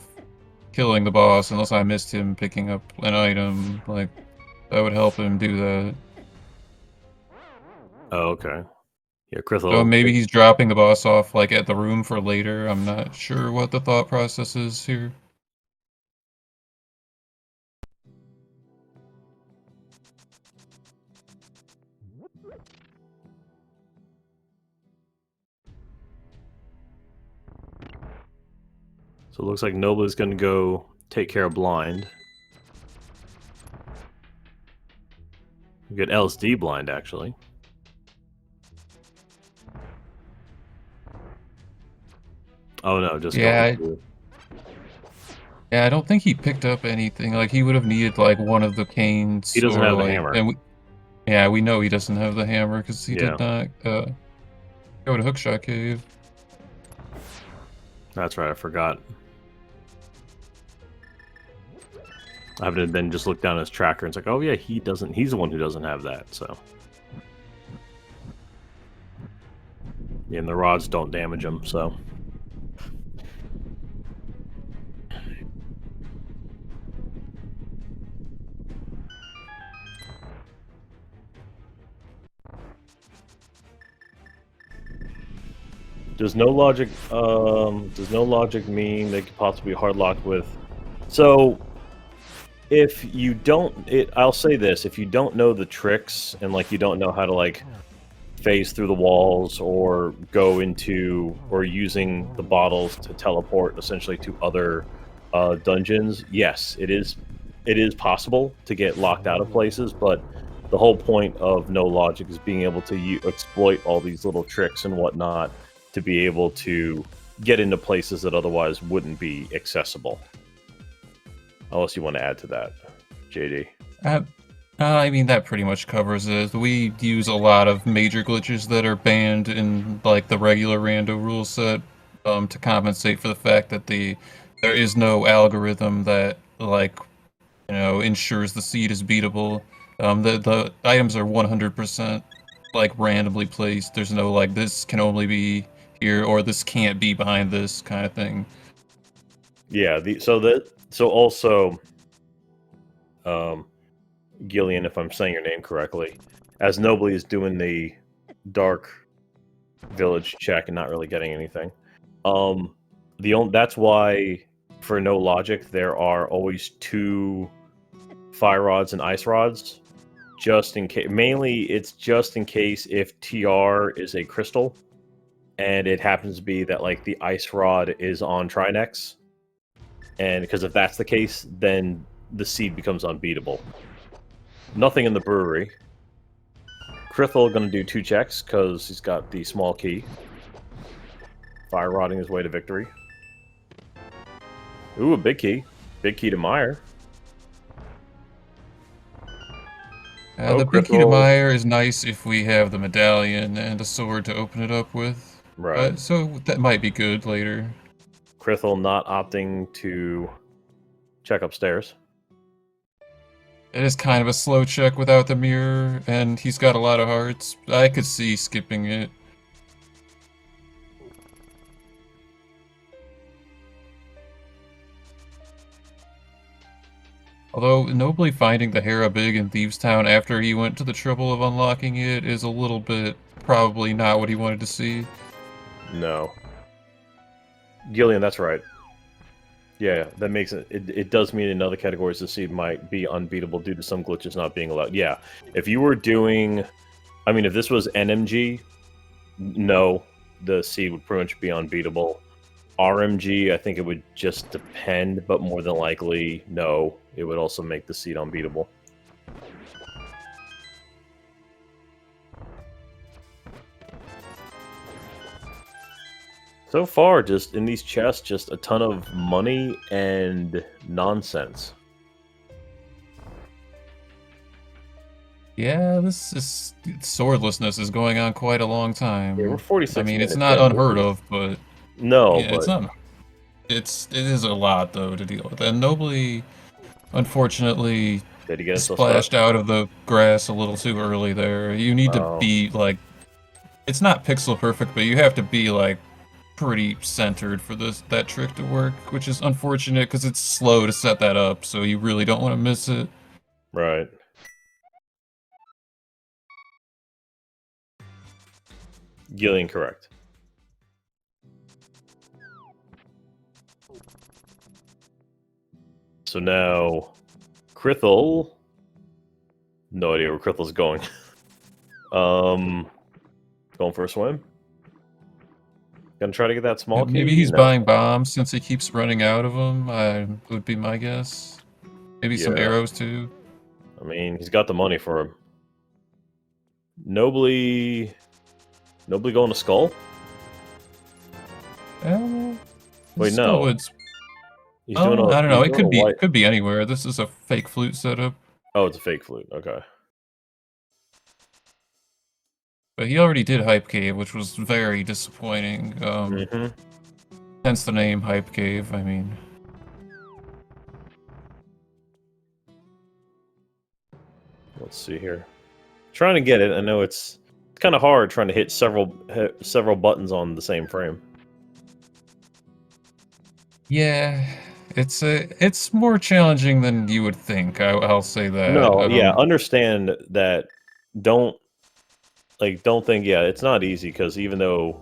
killing the boss unless I missed him picking up an item. Like, that would help him do that. Oh, okay. Yeah, So Krithel. maybe he's dropping the boss off like at the room for later. I'm not sure what the thought process is here. So it looks like Nobly's gonna go take care of blind. We get LSD blind actually. Oh no, just Yeah, going to. yeah, I don't think he picked up anything. Like, he would have needed like one of the canes He doesn't or have the like, hammer. and yeah, we know he doesn't have the hammer because he Yeah. did not go to Hookshot Cave. That's right, I forgot. Having to then just look down his tracker and it's like, oh yeah, he's the one who doesn't have that, so. Yeah, and the rods don't damage him, so. Does no logic mean they could possibly hard lock with? So if you don't, I'll say this: if you don't know the tricks and like you don't know how to like phase through the walls or go into or using the bottles to teleport essentially to other dungeons, yes, it is possible to get locked out of places, but the whole point of no logic is being able to exploit all these little tricks and whatnot to be able to get into places that otherwise wouldn't be accessible. Unless you want to add to that, JD. I mean, that pretty much covers it. We use a lot of major glitches that are banned in like the regular rando rule set to compensate for the fact that there is no algorithm that like ensures the seed is beatable. The items are 100% like randomly placed. There's no like this can only be here or this can't be behind this kind of thing. Yeah. So also, Gillian, if I'm saying your name correctly, as Nobly is doing the dark village check and not really getting anything. That's why for no logic there are always 2 fire rods and ice rods, just in case. Mainly, it's just in case if TR is a crystal, and it happens to be that like the ice rod is on Trinex, and because if that's the case, then the seed becomes unbeatable. Nothing in the brewery. Krithel going to do 2 checks because he's got the small key. Fire rodding his way to victory. Ooh, a big key. Big key to Meyer. The big key to Meyer is nice if we have the medallion and a sword to open it up with. Right. So that might be good later. Krithel not opting to check upstairs. It is kind of a slow check without the mirror, and he's got a lot of hearts. I could see skipping it. Although, nobly finding the Hera Big in Thieves Town after he went to the trouble of unlocking it is a little bit probably not what he wanted to see. No. Gillian, that's right. Yeah, that makes it. It does mean in other categories the seed might be unbeatable due to some glitches not being allowed. Yeah, if you were doing, I mean, if this was NMG, no, the seed would pretty much be unbeatable. RMG, I think it would just depend, but more than likely, no, it would also make the seed unbeatable. So far, just in these chests, just a ton of money and nonsense. Yeah, swordlessness is going on quite a long time. Yeah, we're 46 I mean, it's minutes not in. unheard of, but no, yeah, but it is a lot though to deal with. And nobly, unfortunately, did he get splashed out of the grass a little too early there. You need to be like, it's not pixel perfect, but you have to be like pretty centered for that trick to work, which is unfortunate because it's slow to set that up, so you really don't want to miss it. Right. Gillian, correct. So now, Krithel. No idea where Krithel's going. Going for a swim. Gonna try to get that small key. Maybe he's buying bombs since he keeps running out of them. Would be my guess. Maybe some arrows too. I mean, he's got the money for him. Nobly going to Skull? Wait, no. He's doing I don't know. It could be anywhere. This is a fake flute setup. Oh, it's a fake flute. Okay. But he already did Hype Cave, which was very disappointing. Hence the name Hype Cave. I mean, Let's see here. Trying to get it. I know it's kind of hard trying to hit several buttons on the same frame. Yeah, it's more challenging than you would think. I'll say that. No, yeah, understand that. Don't don't think, yeah, it's not easy, because even though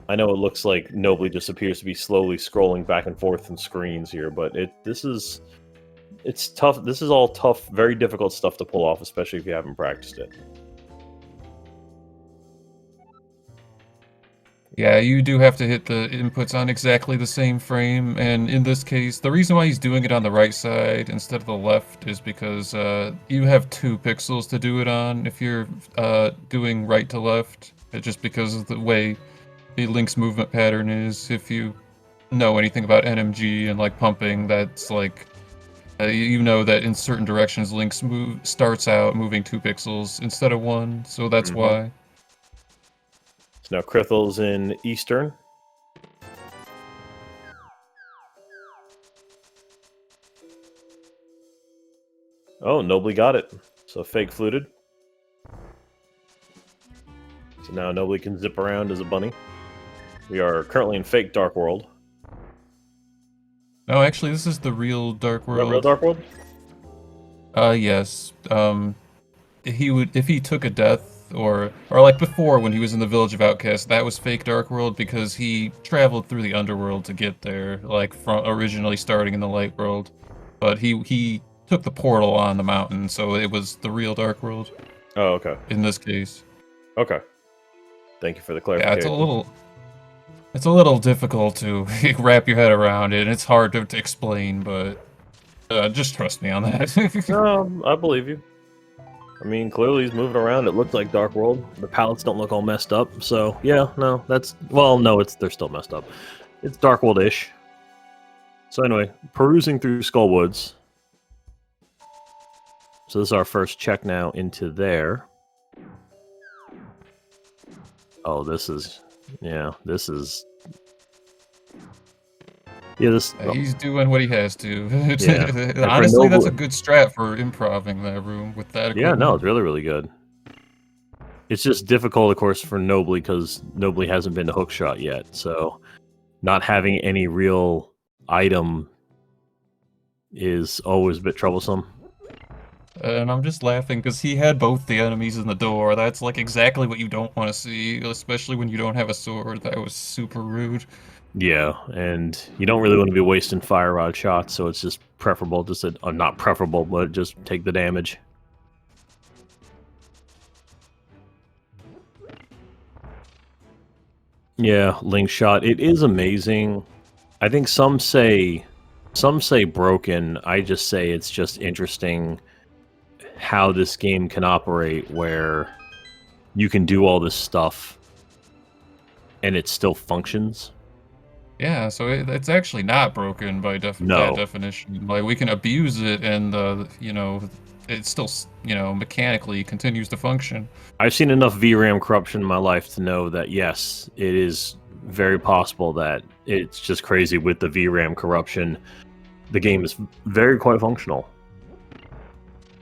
I know it looks like Nobly just appears to be slowly scrolling back and forth in screens here, but it's tough. This is all tough, very difficult stuff to pull off, especially if you haven't practiced it. Yeah, you do have to hit the inputs on exactly the same frame, and in this case, the reason why he's doing it on the right side instead of the left is because you have 2 pixels to do it on if you're doing right to left, just because of the way the Link's movement pattern is. If you know anything about NMG and like pumping, that's like you know that in certain directions Link's starts out moving 2 pixels instead of 1, so that's why. So now Krithel's in Eastern. Oh, Nobly got it. So fake fluted. So now Nobly can zip around as a bunny. We are currently in fake Dark World. No, actually, this is the real Dark World. Real Dark World? Yes. He would, if he took a death, or like before when he was in the Village of Outcasts, that was fake Dark World because he traveled through the underworld to get there, like from originally starting in the Light World. But he took the portal on the mountain, so it was the real Dark World. Oh, okay. In this case. Okay. Thank you for the clarification. Yeah, it's a little difficult to wrap your head around it, and it's hard to explain, but just trust me on that. I believe you. I mean, clearly he's moving around. It looks like Dark World. The palettes don't look all messed up, so yeah, no, that's... Well, no, they're still messed up. It's Dark World-ish. So anyway, perusing through Skullwoods. So this is our first check now into there. Oh, this is... Yeah, this is... Yeah, this... He's doing what he has to. Yeah. Honestly, that's a good strat for improving that room with that equipment. Yeah, no, it's really, really good. It's just difficult, of course, for Nobly, because Nobly hasn't been to Hookshot yet, so not having any real item is always a bit troublesome. And I'm just laughing because he had both the enemies in the door. That's like exactly what you don't want to see, especially when you don't have a sword. That was super rude. Yeah, and you don't really want to be wasting fire rod shots, so it's just preferable just to, not preferable, but just take the damage. Yeah, Link shot. It is amazing. I think some say broken. I just say it's just interesting how this game can operate, where you can do all this stuff and it still functions. Yeah, so it's actually not broken by that definition. Like, we can abuse it and, you know, it still, you know, mechanically continues to function. I've seen enough VRAM corruption in my life to know that, yes, it is very possible that it's just crazy with the VRAM corruption. The game is quite functional.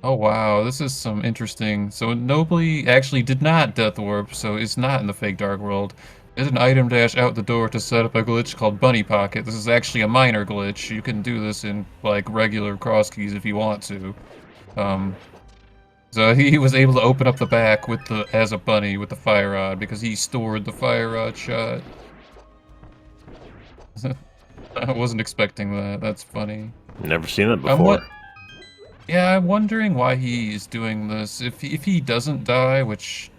Oh wow, this is some interesting... So Nobly actually did not Death Warp, so it's not in the fake Dark World. There's an item dash out the door to set up a glitch called Bunny Pocket. This is actually a minor glitch. You can do this in, like, regular cross keys if you want to. So he was able to open up the back with as a bunny with the fire rod because he stored the fire rod shot. I wasn't expecting that. That's funny. Never seen it before. Yeah, I'm wondering why he's doing this. If he doesn't die, which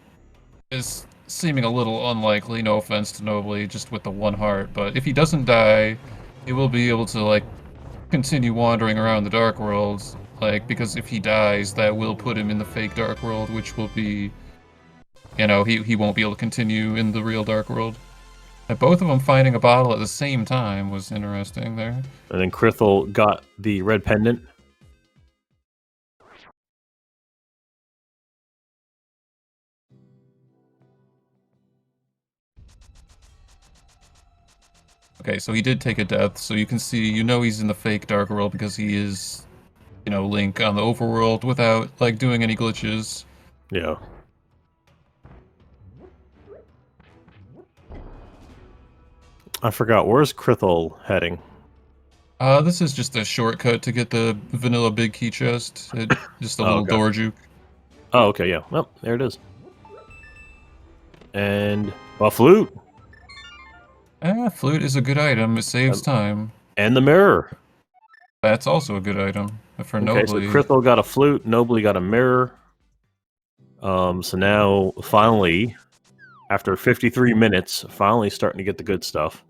is seeming a little unlikely, no offense to Nobly, just with the one heart, but if he doesn't die, he will be able to, like, continue wandering around the Dark World, like, because if he dies, that will put him in the fake Dark World, which will be, you know, he won't be able to continue in the real Dark World. And both of them finding a bottle at the same time was interesting there. And then Krithel got the red pendant. Okay, so he did take a death, so you can see, you know he's in the fake Dark World because he is Link on the overworld without like doing any glitches. Yeah. I forgot. Where's Krithel heading? This is just a shortcut to get the vanilla big key chest. Just a Oh, little okay. door juke. Oh, okay, yeah. Well, there it is. And a flute. Flute is a good item. It saves time. And the mirror. That's also a good item for Okay, so nobly. Krithel got a flute, Nobly got a mirror. So now, finally, after 53 minutes, finally starting to get the good stuff.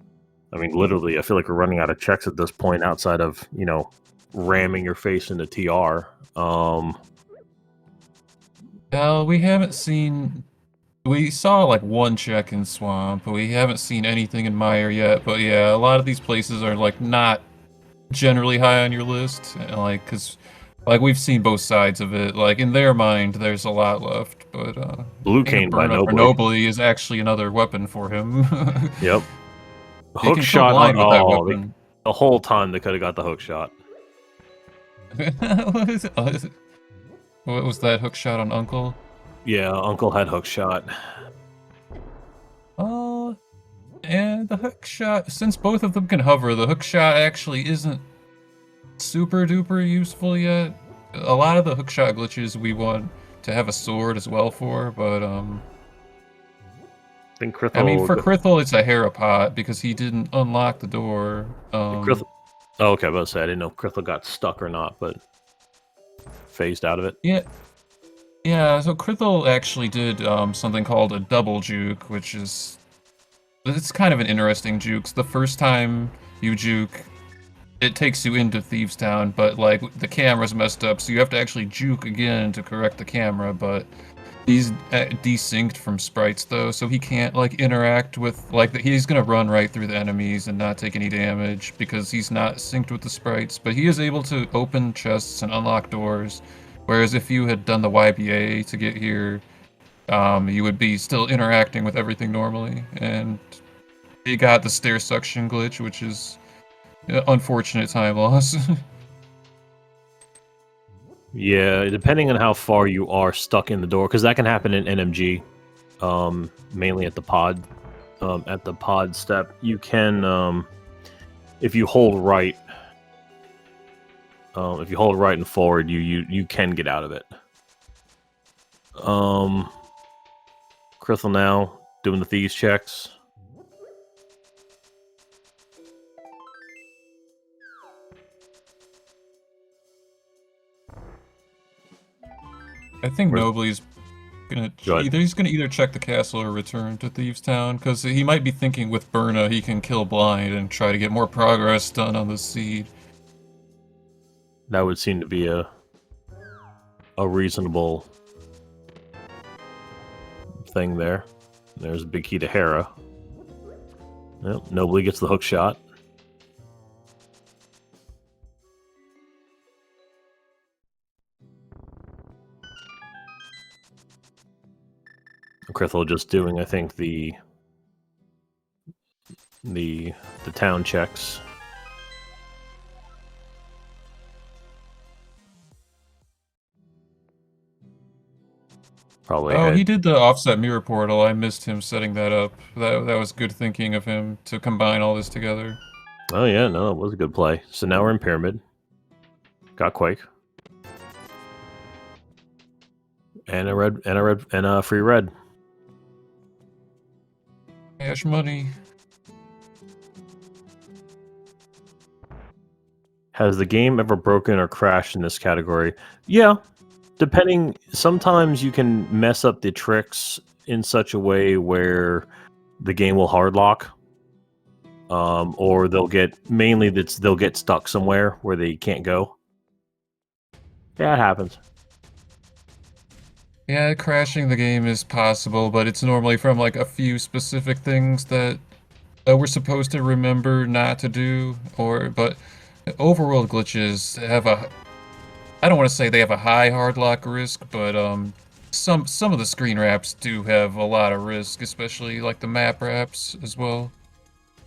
I mean, literally, I feel like we're running out of checks at this point outside of, ramming your face into TR. We haven't seen... We saw like one check in Swamp, but we haven't seen anything in Mire yet. But yeah, a lot of these places are like not generally high on your list, like because like we've seen both sides of it. Like in their mind, there's a lot left, but Blue getting a Cane by burn up for Nobly. nobly is actually another weapon for him. Yep. He Hook can kill shot blind on... with that Oh, weapon. the whole time they could have got the hook shot. What is it? What was that hook shot on Uncle? Yeah, Uncle had hook shot. Oh, and the hook shot, since both of them can hover, the hook shot actually isn't super duper useful yet. A lot of the hookshot glitches we want to have a sword as well for, but I think I mean Krithel... for Krithel it's a Harapot because he didn't unlock the door. Krithel... Oh, okay, I was about to say, I didn't know if Krithel got stuck or not, but phased out of it. Yeah, so Krithel actually did something called a double juke, which is... It's kind of an interesting juke. The first time you juke, it takes you into Thieves Town, but like the camera's messed up, so you have to actually juke again to correct the camera, but he's desynced from sprites though, so he can't like interact with he's gonna run right through the enemies and not take any damage because he's not synced with the sprites, but he is able to open chests and unlock doors, whereas if you had done the YBA to get here, you would be still interacting with everything normally, and he got the stair suction glitch, which is unfortunate time loss. Yeah, depending on how far you are stuck in the door, because that can happen in NMG, mainly at the pod step. You can, if you hold right, and forward, you can get out of it. Krithel now doing the thieves checks. I think Nobly's gonna he's gonna either check the castle or return to Thieves Town, because he might be thinking with Berna he can kill blind and try to get more progress done on the seed. That would seem to be a reasonable thing there. There's a big key to Hera. Well, Nobly gets the hook shot. Krithel just doing, I think, the town checks. Probably. Oh, he did the offset mirror portal. I missed him setting that up. That was good thinking of him to combine all this together. Oh yeah, no, it was a good play. So now we're in Pyramid. Got Quake. And a free red. Cash money. Has the game ever broken or crashed in this category? Yeah. Depending, sometimes you can mess up the tricks in such a way where the game will hard lock. Or they'll get stuck somewhere where they can't go. Yeah, it happens. Yeah, crashing the game is possible, but it's normally from like a few specific things that we're supposed to remember not to do, but overworld glitches have I don't want to say they have a high hard lock risk, but some of the screen wraps do have a lot of risk, especially like the map wraps as well.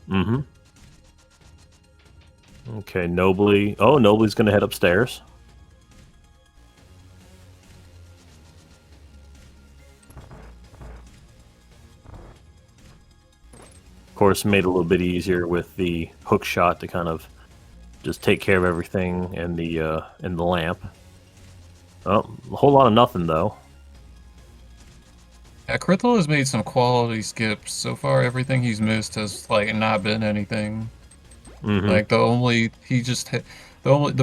Mm-hmm. Okay, Nobly. Oh, Nobly's gonna head upstairs. course, made it a little bit easier with the hook shot to kind of just take care of everything in the lamp. Oh, a whole lot of nothing though. Yeah, krithel has made some quality skips. So far, everything he's missed has like not been anything. Like the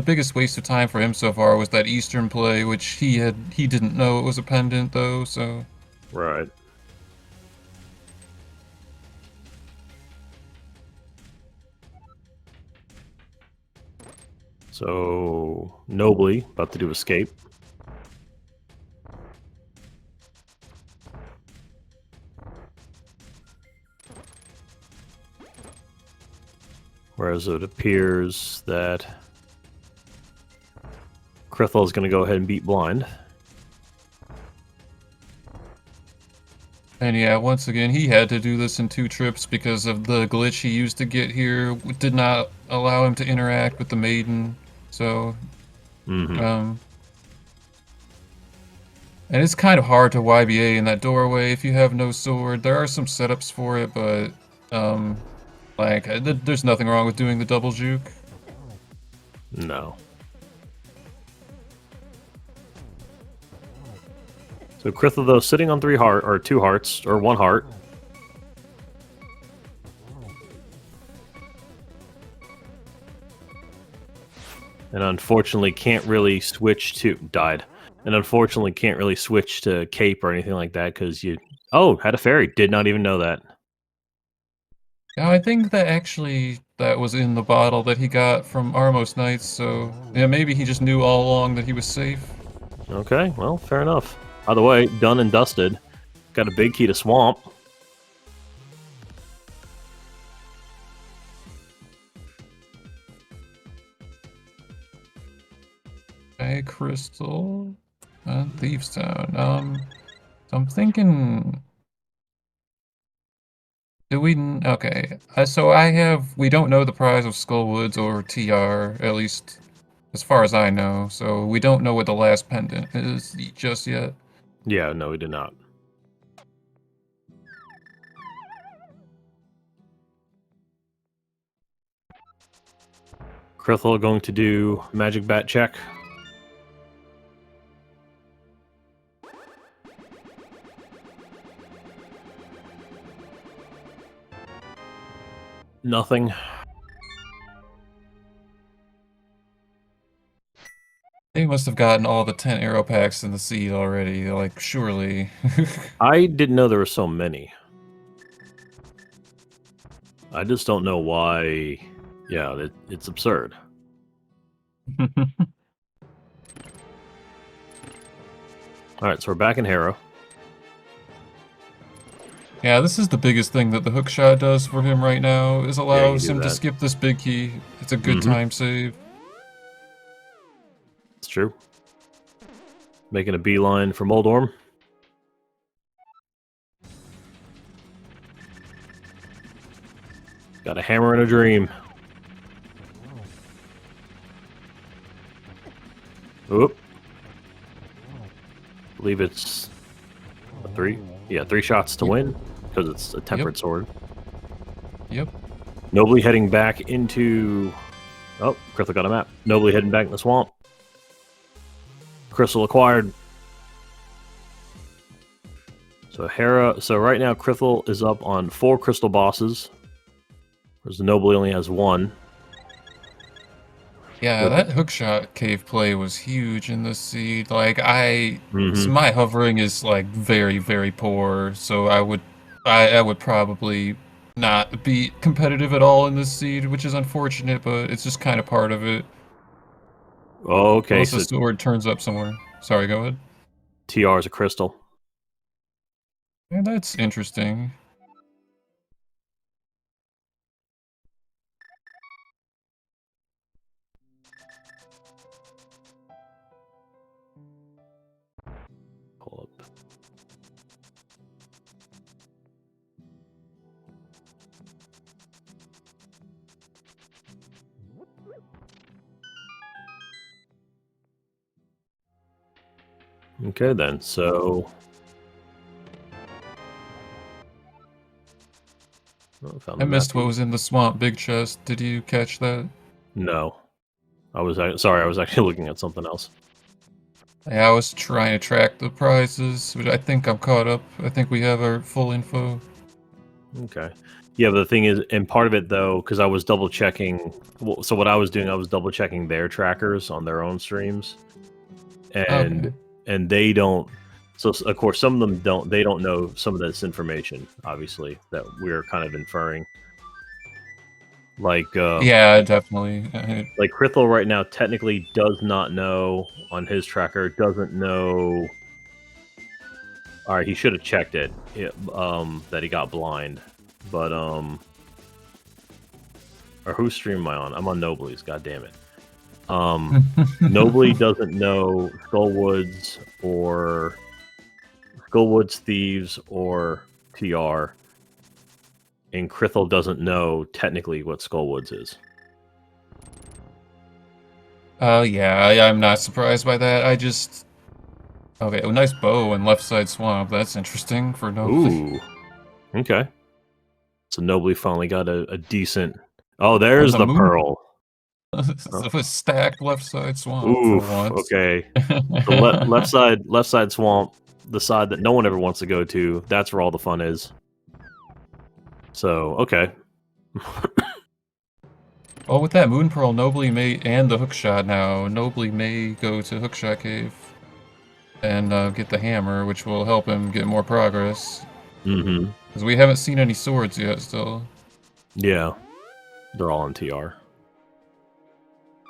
biggest waste of time for him so far was that Eastern play, which he didn't know it was a pendant though, so Right. So nobly about to do escape. Whereas it appears that krithel is going to go ahead and beat blind. and yeah, once again he had to do this in 2 trips because of the glitch he used to get here did not allow him to interact with the maiden. So Mm-hmm. and it's kind of hard to YBA in that doorway if you have no sword. There are some setups for it, but like there's nothing wrong with doing the double juke. No. So krithel though sitting on 2 hearts or 1 heart. And unfortunately can't really switch to died. And unfortunately can't really switch to cape or anything like that because you had a fairy. Did not even know that. Yeah, I think that actually that was in the bottle that he got from Armos Knights, so yeah, maybe he just knew all along that he was safe. Okay, well, fair enough. By the way, done and dusted. Got a big key to swamp. Okay, Crystal and Thieves Town. So I'm thinking, okay. So we don't know the prize of Skullwoods or TR, at least as far as I know. So we don't know what the last pendant is just yet. Yeah, no, we did not. krithel going to do magic bat check. Nothing. They must have gotten all the 10 arrow packs in the seed already, like, surely. I didn't know there were so many. I just don't know why. Yeah, it's absurd. Alright, so we're back in Harrow. Yeah, this is the biggest thing that the hookshot does for him right now, is Yeah, you allows do him to that. skip this big key. It's a good Mm-hmm. time save. It's true. Making a beeline for Moldorm. Got a hammer and a dream. Oop. Believe it's a 3. Yeah, 3 shots to win because it's a tempered sword. Yep. Nobly heading back into. Oh, krithel got a map. Nobly heading back in the swamp. Crystal acquired. So right now krithel is up on 4 crystal bosses, whereas Nobly only has 1. Yeah, that hookshot cave play was huge in this seed. Like, Mm-hmm. my hovering is, like, very, very poor, so I would probably not be competitive at all in this seed, which is unfortunate, but it's just kind of part of it. Okay, Unless the so sword turns up somewhere. Sorry, go ahead. TR is a crystal. Yeah, that's interesting. Pull up. Okay then, so Oh, found I the map missed what piece. was in the swamp big chest. Did you catch that? No. I was sorry, I was actually looking at something else. Yeah, I was trying to track the prizes, but I think I'm caught up. I think we have our full info. Okay. Yeah, but the thing is, and part of it though, because I was double checking. So what I was doing, I was double checking their trackers on their own streams, and Okay. they don't. So of course, some of them don't. They don't know some of this information, obviously, that we're kind of inferring. Like, Yeah, definitely. like krithel right now technically does not know on his tracker. Doesn't know. All right, he should have checked it. That he got blind, but or whose stream am I on? I'm on Nobly's. God damn it. Nobly doesn't know Skullwoods Thieves or TR, and krithel doesn't know technically what Skullwoods is. Yeah, I'm not surprised by that. I just... Okay, a nice bow and left side swamp. That's interesting for nobly. Ooh, okay. So Nobly finally got a decent. Oh, And there's the the moon pearl. Huh. a stacked left side swamp for Oof. once. Okay. The left side swamp, the side that no one ever wants to go to. That's where all the fun is. So okay. Well, with that moon pearl, Nobly may and the hookshot now. Nobly may go to Hookshot Cave and get the hammer, which will help him get more progress. Mm-hmm. Because we haven't seen any swords yet, still. Yeah, they're all in TR.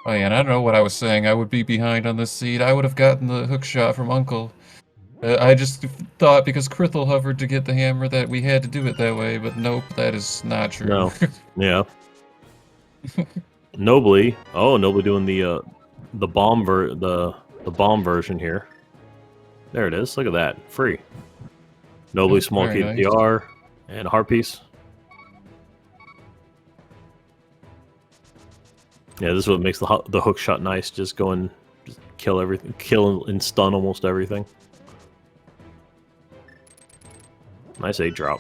Oh yeah, and I don't know what I was saying. I would be behind on this seed. I would have gotten the hookshot from Uncle. I just thought because krithel hovered to get the hammer that we had to do it that way, but nope, that is not true. No. Yeah. Nobly. Oh, Nobly doing the bomb version here. There it is. Look at that. Free. Nobly Yep, small very key nice. TR and a heart piece. Yeah, this is what makes the hook shot nice. Just kill everything, kill and stun almost everything. Nice 8 drop.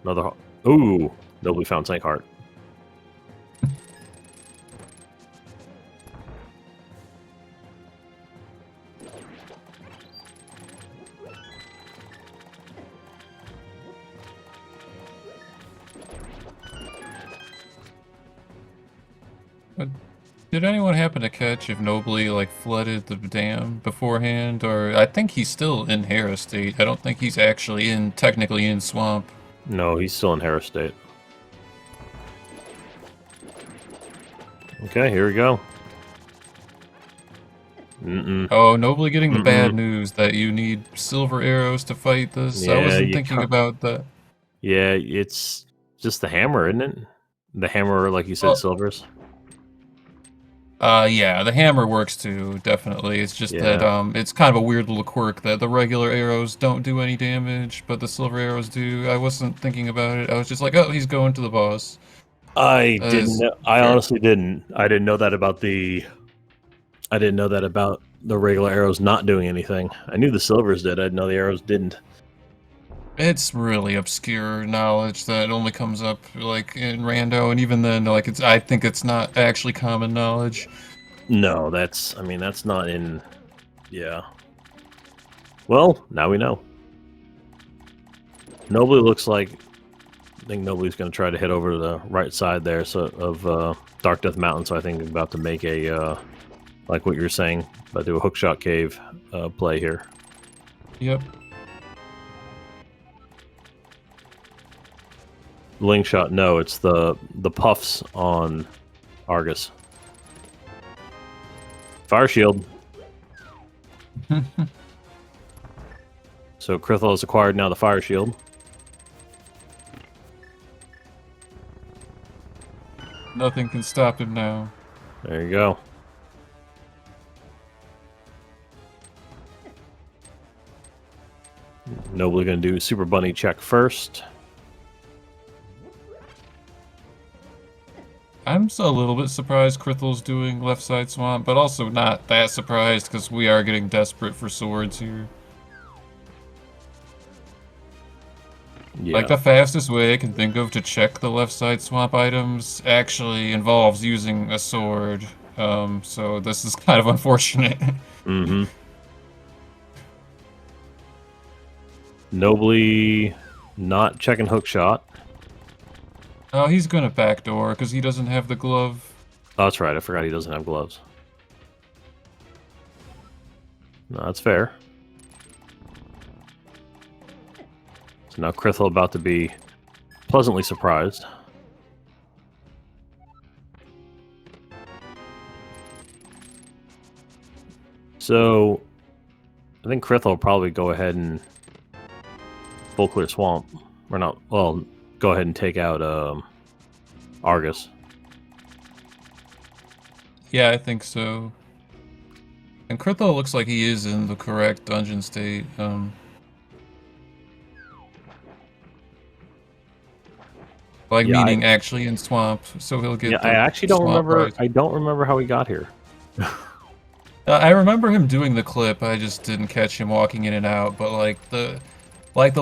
Another. Ooh, Nobly found tank heart. Did anyone happen to catch if Nobly like flooded the dam beforehand, or I think he's still in Hera state. I don't think he's actually technically in swamp. No, he's still in Hera state. Okay, here we go. Oh, Nobly getting the bad news that you need silver arrows to fight this. Yeah, I wasn't you thinking can't. about that. Yeah, it's just the hammer, isn't it? The hammer, like you said, Oh. silvers. Yeah, the hammer works too, definitely. It's just that, Yeah. it's kind of a weird little quirk that the regular arrows don't do any damage, but the silver arrows do. I wasn't thinking about it. I was just like, oh, he's going to the boss. I That didn't is know. I fair. honestly didn't. I didn't know that about the. I didn't know that about the regular arrows not doing anything. I knew the silvers did. I didn't know the arrows didn't. It's really obscure knowledge that only comes up, like, in Rando, and even then, like, I think it's not actually common knowledge. No, that's. I mean, that's not in. Yeah. Well, now we know. Nobly looks like. I think Nobly's going to try to hit over to the right side there, of Dark Death Mountain. So I think I'm about to make a. Like what you're saying, about to do a hookshot cave play here. Yep. Ling shot, no, it's the puffs on Argus. Fire shield. So krithel has acquired now the fire shield. Nothing can stop him now. There you go. Nobly gonna do Super Bunny check first. I'm a little bit surprised Krithel's doing left side swamp, but also not that surprised because we are getting desperate for swords here. Like, the fastest way I can think of to check the left side swamp items actually involves using a sword. So this is kind of unfortunate. Mm-hmm. Nobly not checking hook shot. Oh, he's gonna backdoor because he doesn't have the glove. Oh, that's right. I forgot he doesn't have gloves. No, that's fair. So now krithel about to be pleasantly surprised. So I think krithel will probably go ahead and full clear swamp. Or not, well, go ahead and take out Argus. Yeah, I think so. And krithel looks like he is in the correct dungeon state. Like, Yeah, meaning actually in swamp, so he'll get I the actually don't swamp remember. prize. I don't remember how he got here. I remember him doing the clip. I just didn't catch him walking in and out. But like the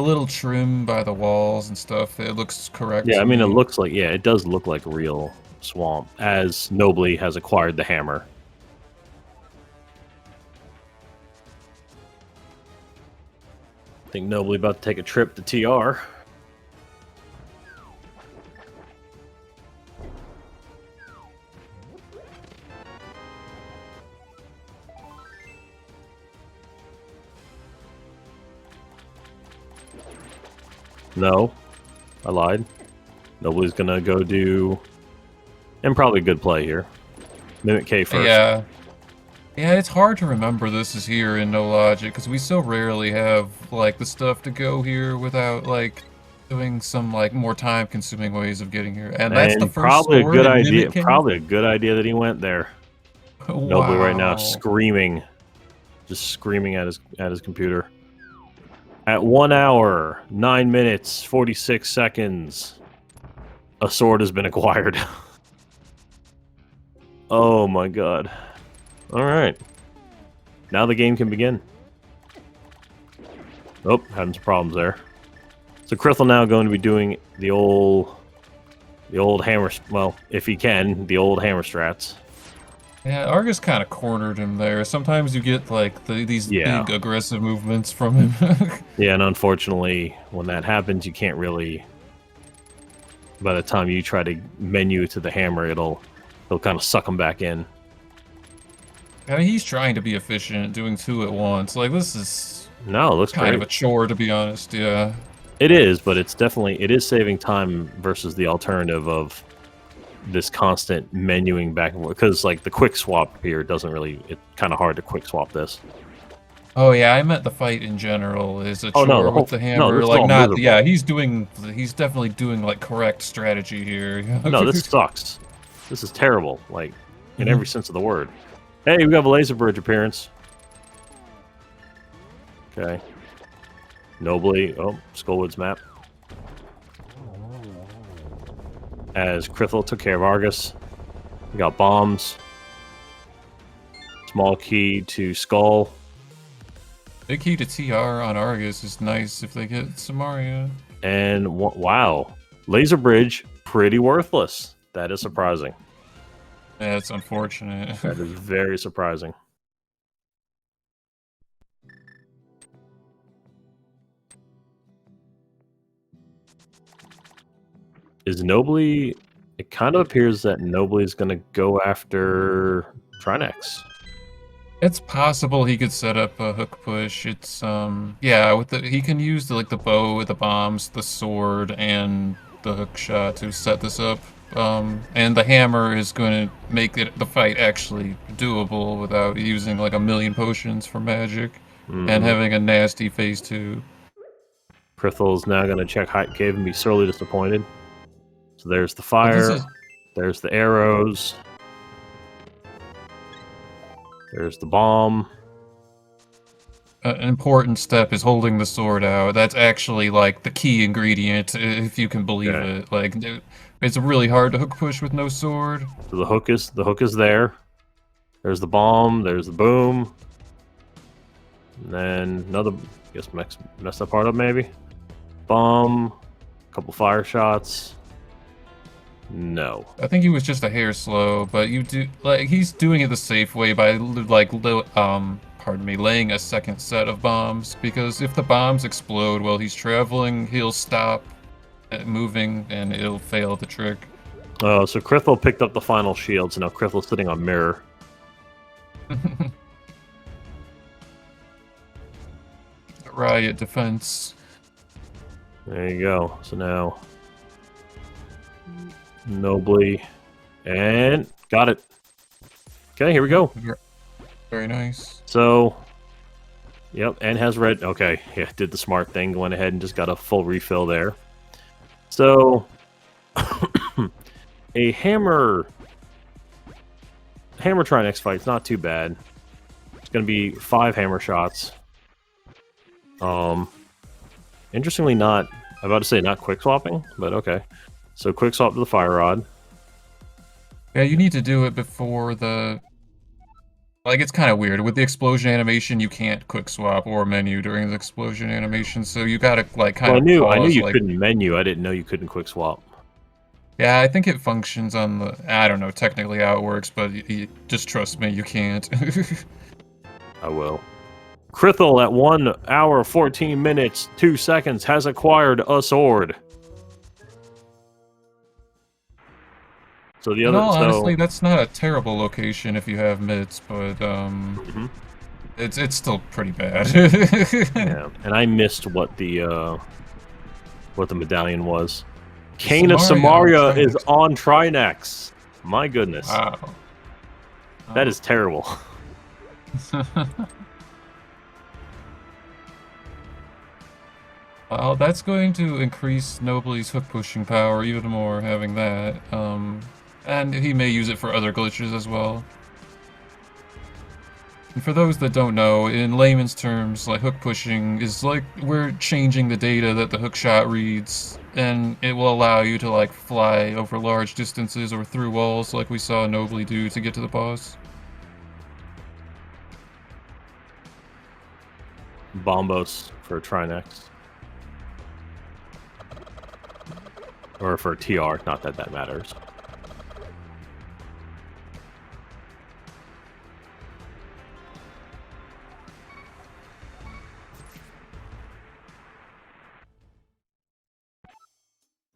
little trim by the walls and stuff, it looks correct. Yeah, to I mean, it me. looks like, yeah, it does look like real swamp, as Nobly has acquired the hammer. I think Nobly about to take a trip to TR. No, I lied. Nobly's gonna go do, and probably good play here. Mimic K first. Yeah. Yeah, it's hard to remember this is here in No Logic, because we so rarely have, like, the stuff to go here without, like, doing some, like, more time-consuming ways of getting here. And that's the And first probably a sword good in idea. Mimic King? Probably a good idea that he went there. Nobly right now Wow. screaming, just screaming at his computer. At 1 hour, 9 minutes, 46 seconds, a sword has been acquired. Oh my god. Alright. Now the game can begin. Oh, having some problems there. So krithel now going to be doing the old hammer, well, if he can, the old hammer strats. Yeah, Argus kind of cornered him there. Sometimes you get, like, these Yeah. big aggressive movements from him. Yeah, and unfortunately, when that happens, you can't really... By the time you try to menu to the hammer, it'll kind of suck him back in. I mean, he's trying to be efficient, doing two at once. Like, this is No, it looks kind great. of a chore, to be honest, yeah. It is, but it's definitely... It is saving time versus the alternative of this constant menuing back and forth. Because, like, the quick swap here doesn't really... It's kind of hard to quick swap this. Oh yeah, I meant the fight in general is a chore Oh, no, the whole- with the no, hammer. this is Like all not, miserable. yeah, he's definitely doing like correct strategy here. No, this sucks. This is terrible, like, in Mhm. every sense of the word. Hey, we got a laser bridge appearance. Okay. Nobly, oh, Skullwood's map. As krithel took care of Argus. We got bombs. Small key to Skull. Big key to TR on Argus is nice if they get Samaria. And wow, laser bridge, pretty worthless. That is surprising. Yeah, it's unfortunate. That is very surprising. Is Nobly... It kind of appears that Nobly is going to go after Trinex. It's possible he could set up a hook push. It's yeah, with he can use the bow, the bombs, the sword, and the hook shot to set this up. And the hammer is going to make the fight actually doable without using like a million potions for magic and having a nasty phase 2. Krithel's now going to check Height Cave and be sorely disappointed. So there's the fire, there's the arrows, there's the bomb. An important step is holding the sword out. That's actually like the key ingredient, if you can believe it. Like, it's really hard to hook push with no sword. So the hook is there. There's the bomb. There's the boom. And then another. I guess messed that part up maybe. Bomb. couple fire shots. No. I think he was just a hair slow, but you do like he's doing it the safe way by like pardon me, laying a second set of bombs, because if the bombs explode while he's traveling, he'll stop moving and it'll fail the trick. Oh, so krithel picked up the final shield, so now Krithel's sitting on mirror. Riot defense. There you go. So now nobly, and got it. Okay, here we go. Very nice. So, yep, and has red. Okay, yeah, did the smart thing. Went ahead and just got a full refill there. So, a hammer Trinex fight's not too bad. It's going to be 5 hammer shots. Interestingly, not. I'm about to say not quick swapping, but okay. So quick swap to the fire rod. Yeah, you need to do it before the. Like, it's kind of weird. With the explosion animation, you can't quick swap or menu during the explosion animation, so you gotta, like, kind of pause. I knew you like... couldn't menu. I didn't know you couldn't quick swap. Yeah, I think it functions on the... I don't know technically how it works, but just trust me, you can't. I will. Krithel at 1 hour, 14 minutes, 2 seconds has acquired a sword. So the other... honestly, that's not a terrible location if you have mids, but it's still pretty bad. Yeah, and I missed what the medallion was. Kane of Samaria is on Trinex. My goodness. Wow. That is terrible. Well, that's going to increase Nobly's hook pushing power even more, having that. And he may use it for other glitches as well. And for those that don't know, in layman's terms, like hook pushing is like we're changing the data that the hook shot reads, and it will allow you to like fly over large distances or through walls like we saw Nobly do to get to the boss. Bombos for Trinex. Or for TR, not that that matters.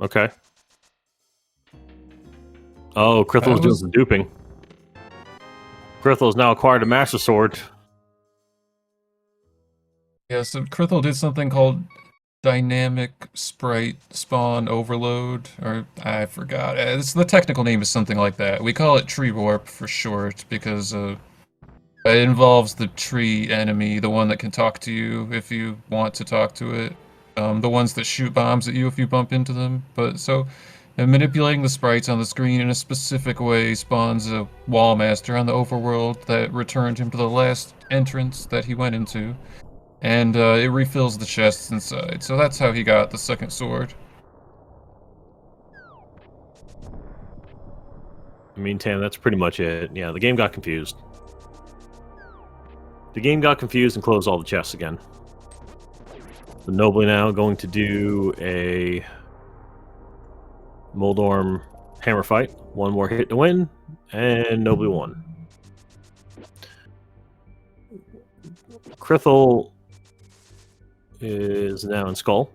Okay. Oh, Krithel's doing some duping. Krithel's now acquired a Master Sword. Yeah, so Krithel did something called Dynamic Sprite Spawn Overload, or I forgot. The technical name is something like that. We call it Tree Warp for short because it involves the tree enemy, the one that can talk to you if you want to talk to it. The ones that shoot bombs at you if you bump into them. But so, manipulating the sprites on the screen in a specific way spawns a wall master on the overworld that returned him to the last entrance that he went into. And it refills the chests inside. So that's how he got the second sword. I mean, Tam, that's pretty much it. Yeah, the game got confused. The game got confused and closed all the chests again. So Nobly now going to do a Moldorm hammer fight. 1 more hit to win, and Nobly won. Krithel is now in Skull.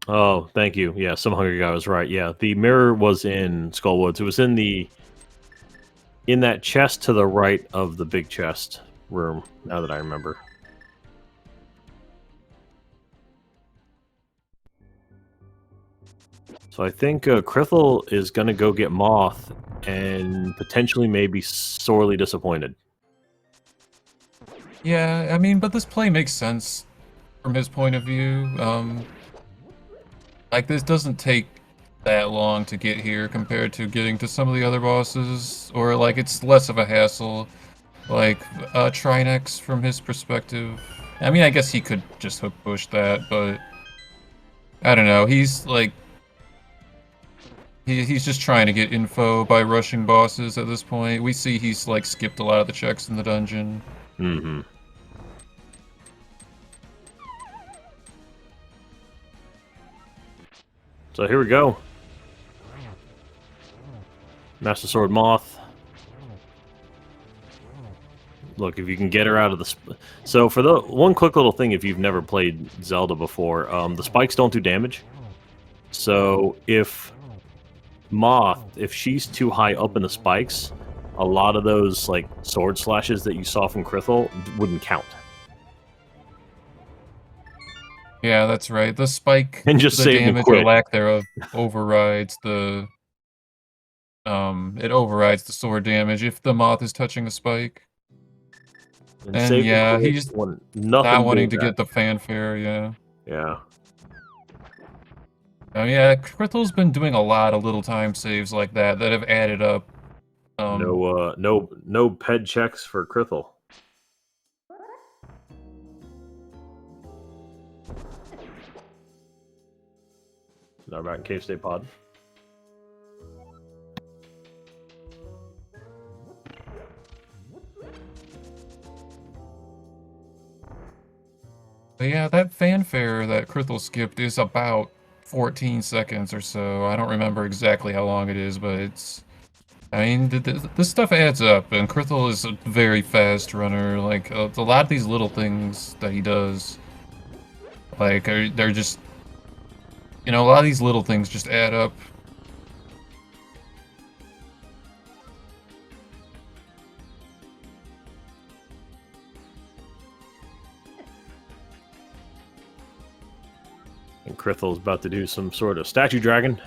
Oh, thank you. Yeah, some hungry guy was right. Yeah, the mirror was in Skullwoods. It was in that chest to the right of the big chest room, now that I remember. So I think Krithel is going to go get Moth and potentially maybe sorely disappointed. Yeah, I mean, but this play makes sense from his point of view. Like, this doesn't take that long to get here compared to getting to some of the other bosses, or like it's less of a hassle. Like Trinex from his perspective. I mean, I guess he could just hook push that, but I don't know. He's like he's just trying to get info by rushing bosses at this point. We see he's like skipped a lot of the checks in the dungeon. Mm-hmm. So here we go. Master Sword Moth. Look, if you can get her out of the... So for the one quick little thing, if you've never played Zelda before, the spikes don't do damage. So if Moth, if she's too high up in the spikes, a lot of those like sword slashes that you saw from Krithel wouldn't count. Yeah, that's right. The spike, And just the save and damage or quit. lack thereof overrides the it overrides the sword damage if the moth is touching a spike. And And save and yeah, quit he's when not nothing to do wanting with to that. get the fanfare, yeah. Yeah. Yeah, Krithel's been doing a lot of little time saves like that that have added up. No ped checks for Krithel. Now back in Cave State Pod. But yeah, that fanfare that Krithel skipped is about 14 seconds or so. I don't remember exactly how long it is, but it's... I mean, this stuff adds up, and Krithel is a very fast runner. Like, a lot of these little things that he does, like, they're just... You know, a lot of these little things just add up. And Krithel is about to do some sort of statue dragon.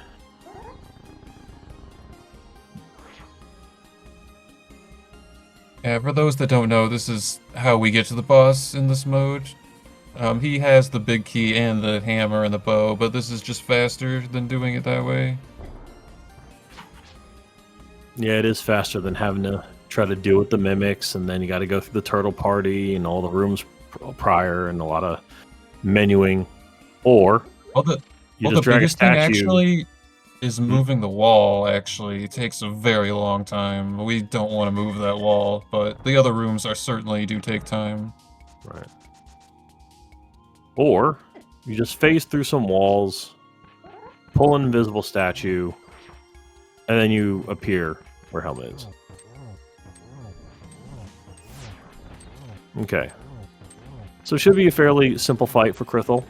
Yeah, for those that don't know, this is how we get to the boss in this mode. He has the big key and the hammer and the bow, but this is just faster than doing it that way. Yeah, it is faster than having to try to deal with the mimics, and then you got to go through the turtle party and all the rooms prior, and a lot of menuing. Or Well, the you just drag a biggest thing statue. actually is moving the wall, actually. It takes a very long time. We don't want to move that wall, but the other rooms are certainly do take time. Right. Or you just phase through some walls, pull an invisible statue, and then you appear where Helmet is. Okay. So it should be a fairly simple fight for Krithel.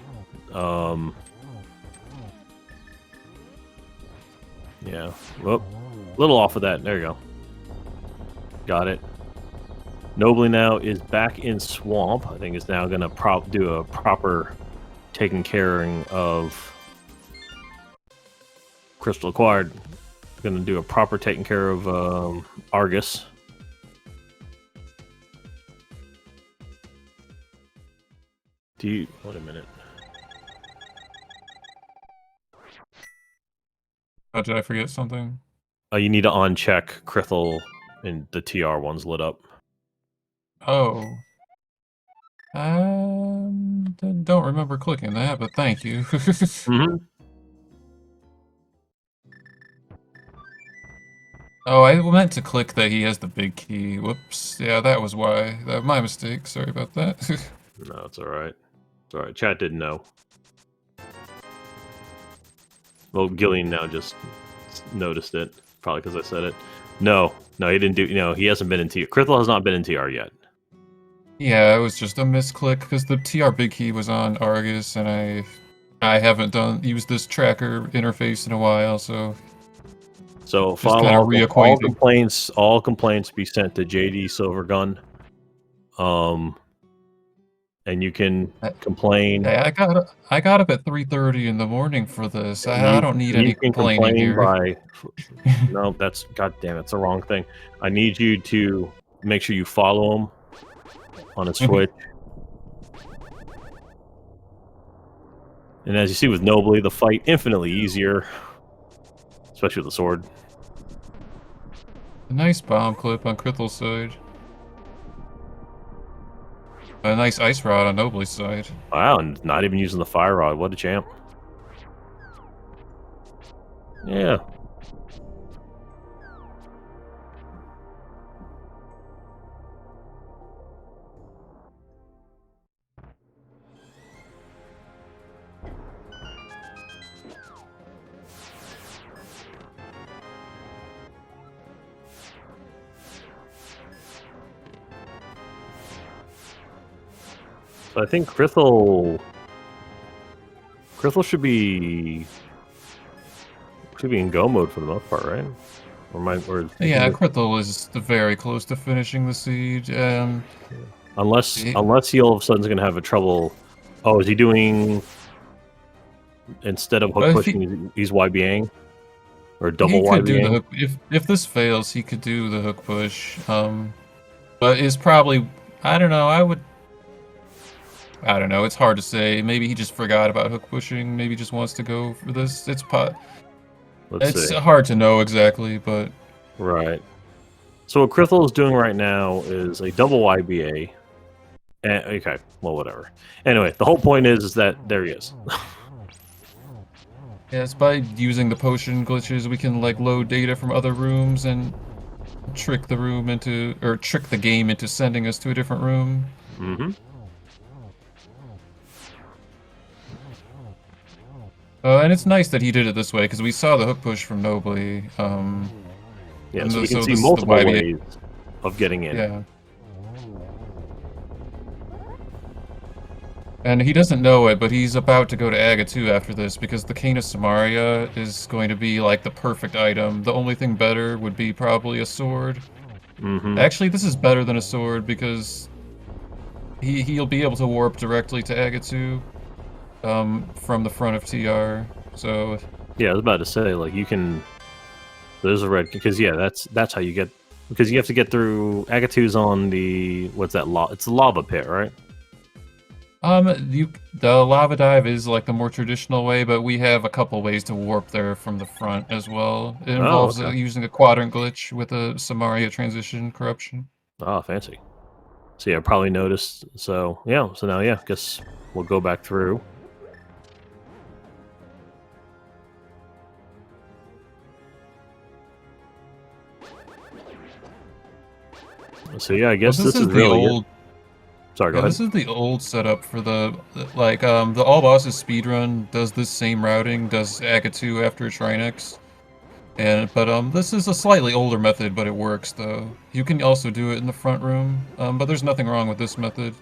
Yeah. Whoop. A little off of that. There you go. Got it. Nobly now is back in Swamp. I think is now going to do a proper taking care of Crystal Acquired. Going to do a proper taking care of Argus. Wait a minute. Oh, did I forget something? You need to uncheck Krithel and the TR one's lit up. Oh. Don't remember clicking that, but thank you. Mm-hmm. Oh, I meant to click that he has the big key. Whoops. Yeah, that was why. My mistake. Sorry about that. No, it's alright. It's alright. Chat didn't know. Well, Gillian now just noticed it. Probably because I said it. No, he didn't do... he hasn't been in TR. Krithel has not been in TR yet. Yeah, it was just a misclick because the TR big key was on Argus, and I haven't used this tracker interface in a while, so... So just kind of reacquainted. all complaints be sent to JD Silvergun. And you can complain. I got up at 3:30 in the morning for this. I don't need any complaining here. No, that's... God damn it, it's the wrong thing. I need you to make sure you follow him on his Twitch. And as you see with Nobly, the fight infinitely easier. Especially with the sword. A nice bomb clip on Krithel's side. A nice ice rod on Nobly's side. Wow, and not even using the fire rod. What a champ. Yeah. So I think krithel should be in go mode for the most part, right? Or is Yeah, krithel is very close to finishing the siege. unless he all of a sudden is going to have a trouble. Oh, is he doing instead of hook If pushing? He's YBing or double he could do the YBing. hook. If this fails, he could do the hook push. But is probably, I don't know. I don't know. It's hard to say. Maybe he just forgot about hook pushing. Maybe just wants to go for this. Let's see. Hard to know exactly, but Right. So what krithel is doing right now is a double YBA. Okay, well, whatever. Anyway, the whole point is that there he is. yes, by using the potion glitches, we can like load data from other rooms and trick the game into sending us to a different room. Mm-hmm. And it's nice that he did it this way because we saw the hook push from Nobly. Yeah, so we can see multiple ways of getting in. Yeah. And he doesn't know it, but he's about to go to Aga 2 after this because the Cane of Samaria is going to be like the perfect item. The only thing better would be probably a sword. Mm-hmm. Actually, this is better than a sword because he'll be able to warp directly to Aga 2 from the front of TR. So yeah, I was about to say, like, you can. There's a red because yeah, that's how you get, because you have to get through Aga 2's on the what's that? It's the lava pit, right? the lava dive is like the more traditional way, but we have a couple ways to warp there from the front as well. It involves okay. using a quadrant glitch with a Samaria transition corruption. Oh, fancy. So yeah, probably noticed. So yeah, so now yeah, guess we'll go back through. So yeah, I guess this is the really old. Sorry, go ahead. This is the old setup for the all bosses speedrun does this same routing, does Aga 2 after Shrine X. But this is a slightly older method, but it works though. You can also do it in the front room, but there's nothing wrong with this method.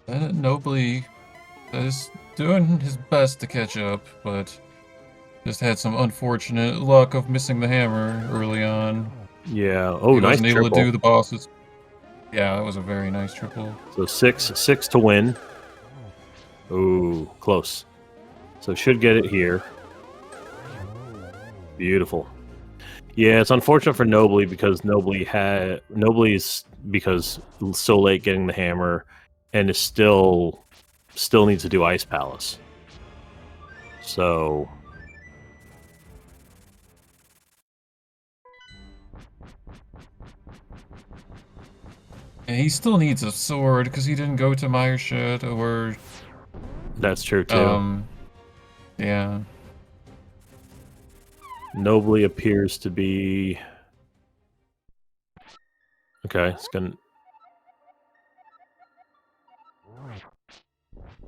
Nobly is doing his best to catch up, but just had some unfortunate luck of missing the hammer early on. Yeah. Oh, He nice wasn't able triple. to do the bosses. Yeah, that was a very nice triple. So six to win. Ooh, close. So should get it here. Beautiful. Yeah, it's unfortunate for Nobly because Nobly's because so late getting the hammer, and is still needs to do Ice Palace. So And he still needs a sword because he didn't go to Meyershed or. that's true too. Yeah. Nobly appears to be okay. It's gonna.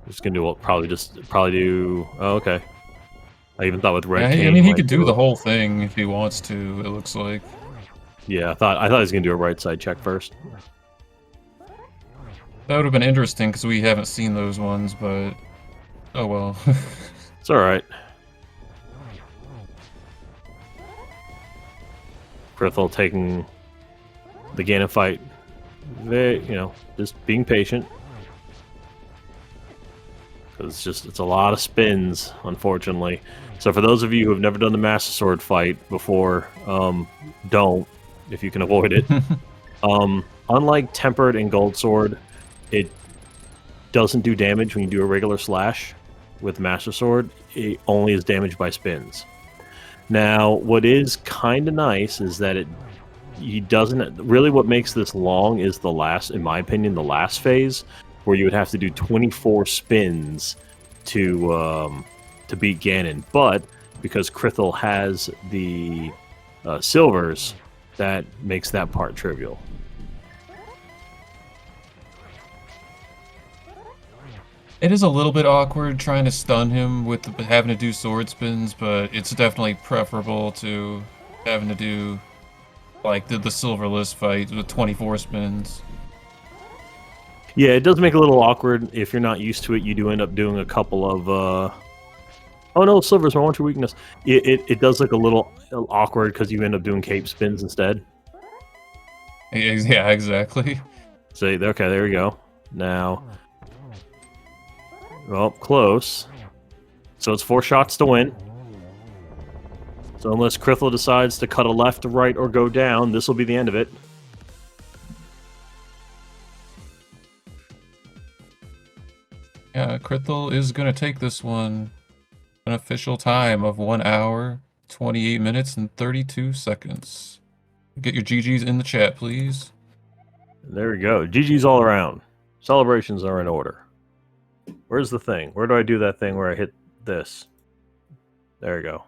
Just gonna do what? Probably do. Oh, okay. I even thought with red. Yeah, I mean, he could do the whole thing if he wants to. It looks like. Yeah, I thought he was gonna do a right side check first. That would have been interesting because we haven't seen those ones, but oh well. It's all right. krithel taking the Ganon fight. Just being patient. Because it's a lot of spins, unfortunately. So for those of you who have never done the Master Sword fight before, don't, if you can avoid it. Unlike Tempered and Gold Sword, it doesn't do damage when you do a regular slash with Master Sword. It only is damaged by spins. Now, what is kind of nice is that he doesn't really. What makes this long is the last, in my opinion, the last phase, where you would have to do 24 spins to beat Ganon. But because krithel has the silvers, that makes that part trivial. It is a little bit awkward trying to stun him with having to do sword spins, but it's definitely preferable to having to do like the silverless fight with 24 spins. Yeah, it does make it a little awkward if you're not used to it. You do end up doing a couple of. Oh no, silver's my one true weakness. It does look a little awkward because you end up doing cape spins instead. Yeah, exactly. So okay, there we go. Now, well, close. So it's 4 shots to win. So unless krithel decides to cut a left, a right, or go down, this will be the end of it. Yeah, krithel is gonna take this one. An official time of 1 hour, 28 minutes, and 32 seconds. Get your GGs in the chat, please. There we go. GG's all around. Celebrations are in order. Where's the thing? Where do I do that thing where I hit this? There we go.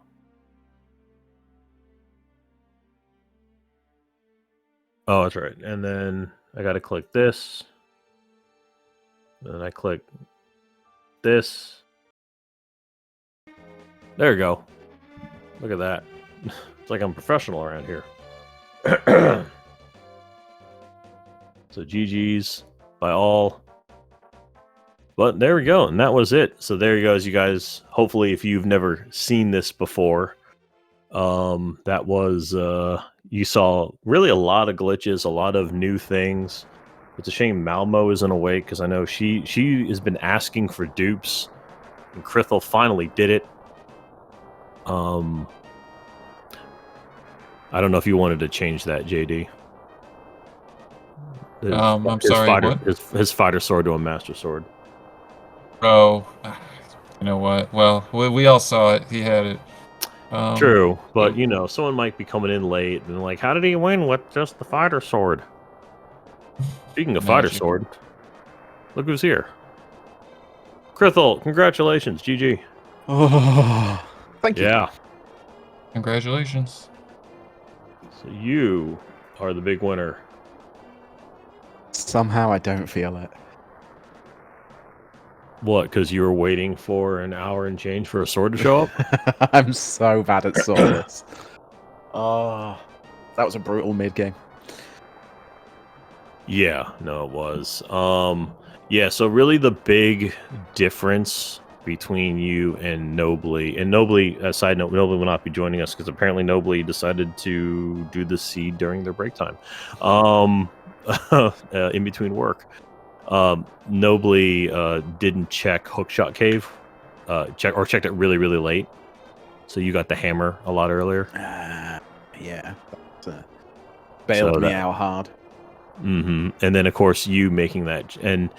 Oh, that's right. And then I got to click this. Then I click this. There you go. Look at that. It's like I'm professional around here. So GG's by all. But there we go. And that was it. So there you go, you guys. Hopefully, if you've never seen this before, that was... you saw really a lot of glitches, a lot of new things. It's a shame Malmo isn't awake, because I know she has been asking for dupes, and krithel finally did it. I don't know if you wanted to change that, JD. I'm sorry, what? His fighter sword to a master sword. Oh, you know what? Well, we all saw it. He had it. True, but you know, someone might be coming in late and like, how did he win with just the fighter sword? Speaking of fighter sword, look who's here. krithel, congratulations, GG. Oh, thank you. Yeah. Congratulations. So you are the big winner. Somehow I don't feel it. What, because you were waiting for an hour and change for a sword to show up? I'm so bad at swordless. Oh, that was a brutal mid-game. Yeah, no, it was. Yeah, so really the big difference between you and Nobly, and Nobly, side note, Nobly will not be joining us because apparently Nobly decided to do the seed during their break time, in between work. Nobly didn't check Hookshot Cave, checked it really, really late. So you got the hammer a lot earlier. Yeah, bailed me out hard. Mm-hmm. And then, of course, you making that, and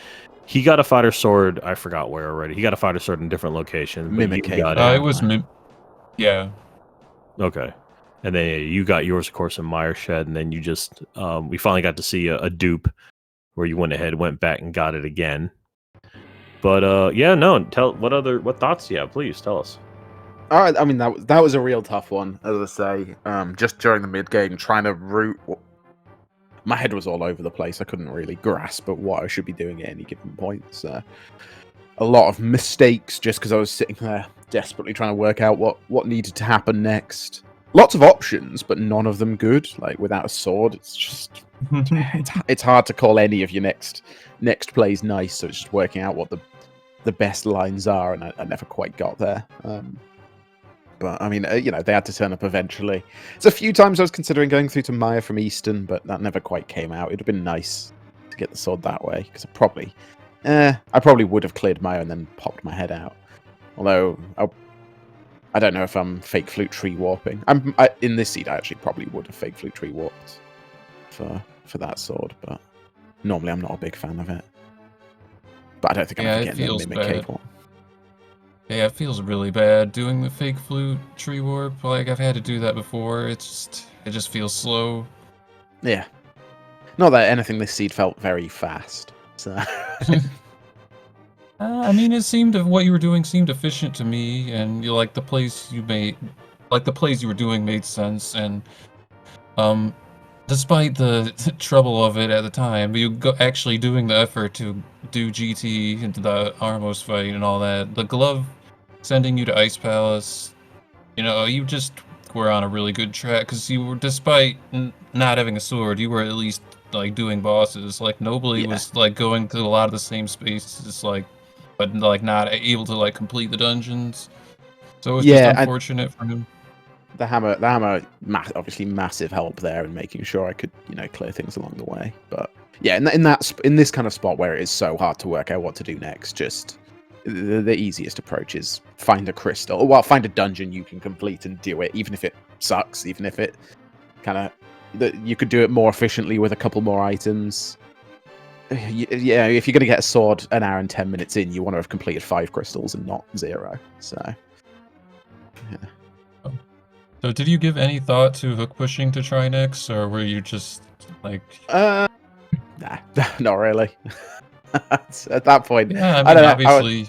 he got a fighter sword. I forgot where already. He got a fighter sword in a different location. Mimic Cave. It was yeah. Okay. And then you got yours, of course, in Meyer Shed, and then you just we finally got to see a dupe where you went ahead, went back, and got it again. But yeah, no. What thoughts do you have? Please tell us. All right, I mean that was a real tough one, as I say. Just during the mid game, trying to route. My head was all over the place. I couldn't really grasp at what I should be doing at any given point. So, a lot of mistakes just because I was sitting there desperately trying to work out what needed to happen next. Lots of options, but none of them good. Like without a sword, it's just it's hard to call any of your next plays nice. So it's just working out what the best lines are, and I never quite got there. But I mean, you know, they had to turn up eventually. It's a few times I was considering going through to Maya from Eastern, but that never quite came out. It'd have been nice to get the sword that way, because I probably would have cleared Maya and then popped my head out. Although I don't know if I'm fake flute tree warping. In this seed, I actually probably would have fake flute tree warped for that sword, but normally I'm not a big fan of it. But I don't think I'm ever getting the Mimic Cave one. Yeah, it feels really bad doing the fake flute tree warp. Like, I've had to do that before. It just feels slow. Yeah. Not that anything this seed felt very fast. So. I mean, what you were doing seemed efficient to me, and the plays you were doing made sense, and despite the trouble of it at the time, actually doing the effort to do GT into the Armos fight and all that. The glove sending you to Ice Palace, you just like we're on a really good track because you were, despite not having a sword, you were at least like doing bosses. Like Nobly was like going to a lot of the same spaces, like, but like not able to like complete the dungeons. So it's just unfortunate for him. The hammer, obviously massive help there in making sure I could, clear things along the way. But yeah, in this kind of spot where it is so hard to work out what to do next, just the easiest approach is find a crystal. Well, find a dungeon you can complete and do it, even if it sucks, even if it kind of you could do it more efficiently with a couple more items. Yeah, if you're going to get a sword an hour and 10 minutes in, you want to have completed 5 crystals and not 0. So, yeah. So did you give any thought to hook pushing to try next, or were you just like... Nah, not really. At that point, yeah, I mean, obviously...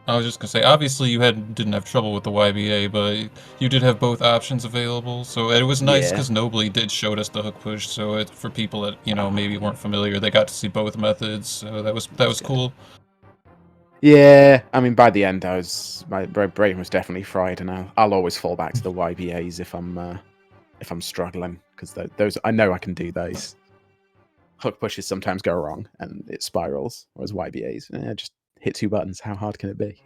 I was just gonna say, obviously you didn't have trouble with the YBA, but you did have both options available, so it was nice because Nobly did show us the hook push, so for people that, maybe weren't familiar, they got to see both methods, so that was cool. Yeah, I mean, by the end, my brain was definitely fried, and I'll always fall back to the YBAs if I'm struggling, because those I know I can do those. Hook pushes sometimes go wrong, and it spirals, whereas YBAs, just hit 2 buttons. How hard can it be?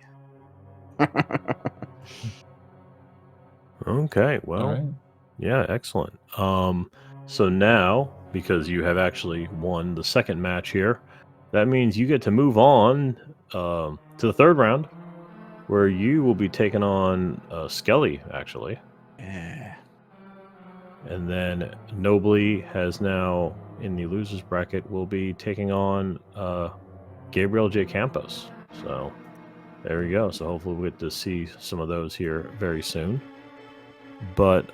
Okay, well, yeah, excellent. So now, because you have actually won the second match here, that means you get to move on to the third round, where you will be taking on Skelly, actually. Yeah. And then Nobly has now, in the losers bracket, will be taking on Gabriel J. Campos. So there we go. So hopefully we'll get to see some of those here very soon. But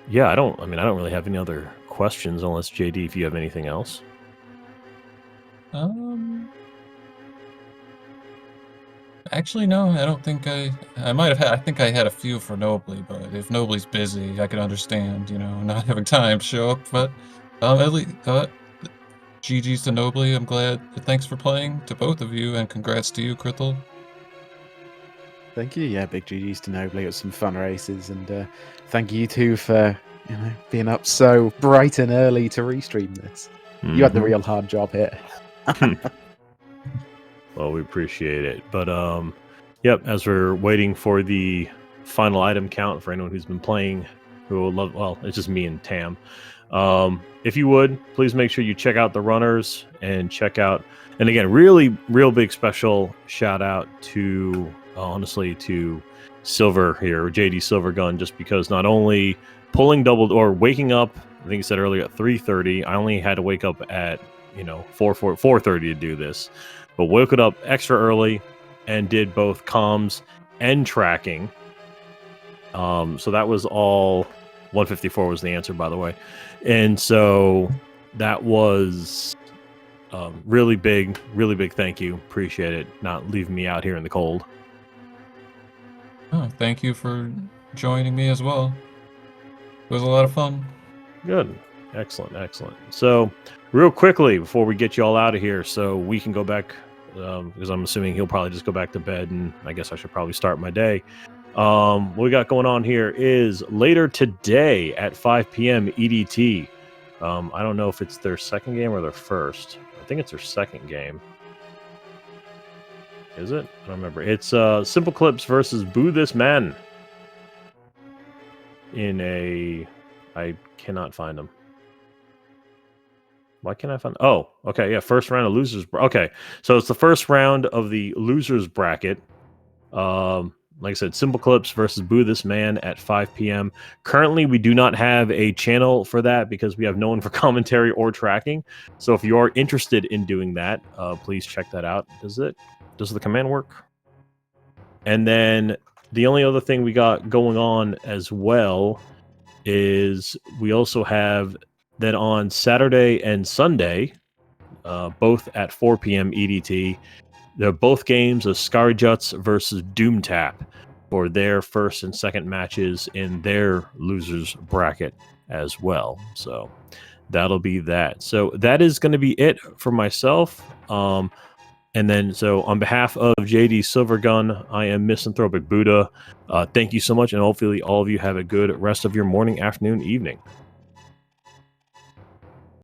yeah, I don't really have any other questions, unless JD, if you have anything else. Actually, no, I don't think I might have had, I think I had a few for Nobly, but if Nobly's busy, I can understand, not having time to show up, but at least, GG's to Nobly, I'm glad, thanks for playing to both of you, and congrats to you, krithel. Thank you, yeah, big GG's to Nobly, it was some fun races, and thank you too for, being up so bright and early to restream this. Mm-hmm. You had the real hard job here. Well, we appreciate it. But, yep, as we're waiting for the final item count for anyone who's been playing, who will love, well, it's just me and Tam. If you would, please make sure you check out the runners and check out, and again, real big special shout out to, honestly, to Silver here, JD Silvergun, just because not only pulling double or waking up, I think you said earlier at 3:30, I only had to wake up at, 4:30 to do this. But woke it up extra early and did both comms and tracking. So that was all. 154 was the answer, by the way. And so that was really big thank you. Appreciate it. Not leaving me out here in the cold. Oh, thank you for joining me as well. It was a lot of fun. Good. Excellent. So real quickly, before we get you all out of here, so we can go back, because I'm assuming he'll probably just go back to bed, and I guess I should probably start my day. What we got going on here is later today at 5 p.m. EDT. I don't know if it's their second game or their first. I think it's their second game. Is it? I don't remember. It's Simple Clips versus Boo This Man. I cannot find them. Why can't I find... Oh, okay, yeah, first round of losers... Okay, so it's the first round of the losers bracket. Like I said, Simple Clips versus Boo This Man at 5 p.m. Currently, we do not have a channel for that because we have no one for commentary or tracking. So if you are interested in doing that, please check that out. Does the command work? And then the only other thing we got going on as well is we also have that on Saturday and Sunday, both at 4 p.m. EDT. They're both games of Scarjuts versus Doomtap for their first and second matches in their losers bracket as well. So that'll be that. So that is going to be it for myself. And then, so on behalf of JD Silvergun, I am Misanthropic Buddha. Thank you so much, and hopefully all of you have a good rest of your morning, afternoon, evening.